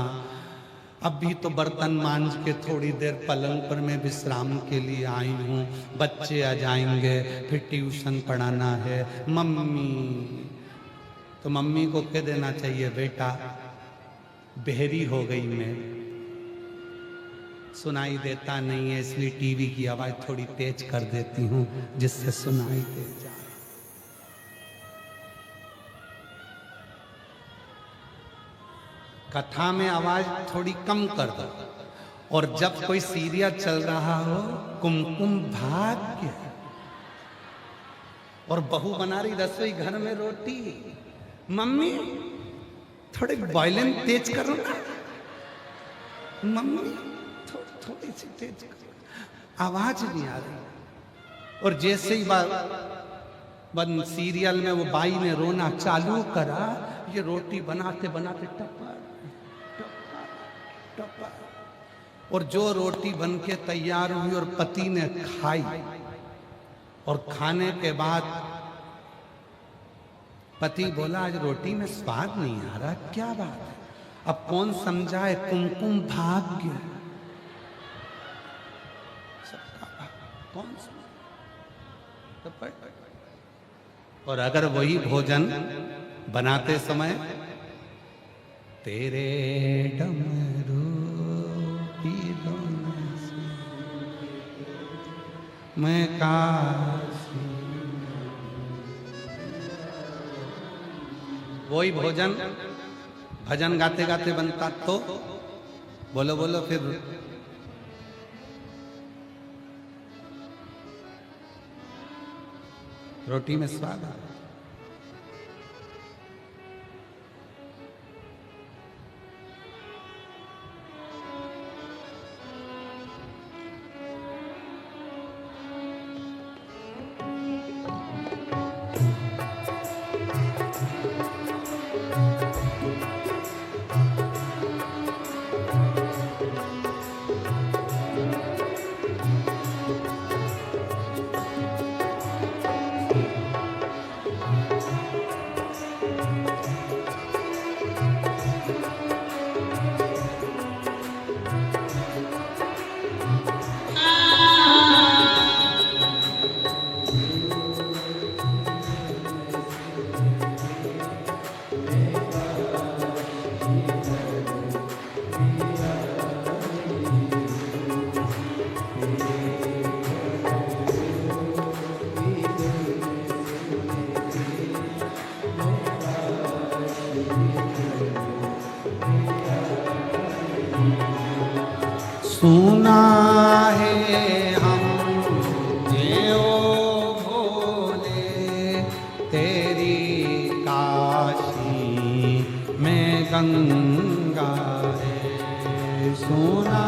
अभी तो बर्तन मांज के थोड़ी देर पलंग पर मैं विश्राम के लिए आई हूँ, बच्चे आ जाएंगे, फिर ट्यूशन पढ़ाना है मम्मी। तो मम्मी को कह देना चाहिए, बेटा बहरी हो गई मैं, सुनाई देता नहीं है, इसलिए टीवी की आवाज थोड़ी तेज कर देती हूँ जिससे सुनाई दे जाए। कथा में आवाज थोड़ी कम कर दो। और जब कोई सीरियल चल रहा हो, कुमकुम भाग्य, और बहू बना रही रसोई घर में रोटी, मम्मी थोड़ी वॉल्यूम तेज करो ना, मम्मी थोड़ी सी तेज करो, आवाज नहीं आ रही। और जैसे ही बन सीरियल में वो बाई ने रोना चालू करा, ये रोटी बनाते बनाते टपा टपा, और जो रोटी बन के तैयार हुई और पति ने खाई, और खाने के बाद पति बोला आज रोटी में स्वाद नहीं आ रहा, क्या बात है? अब कौन समझाए, कुमकुम भाग्य सबका भाग्य, कौन समझाए? और अगर वही भोजन बनाते समय तेरे डमरू की धुन से मैं काशी, वही भोजन भजन गाते गाते बनता तो बोलो बोलो फिर रोटी में स्वाद आ। सुना है हमने ओ भोले तेरी काशी में गंगा है, सुना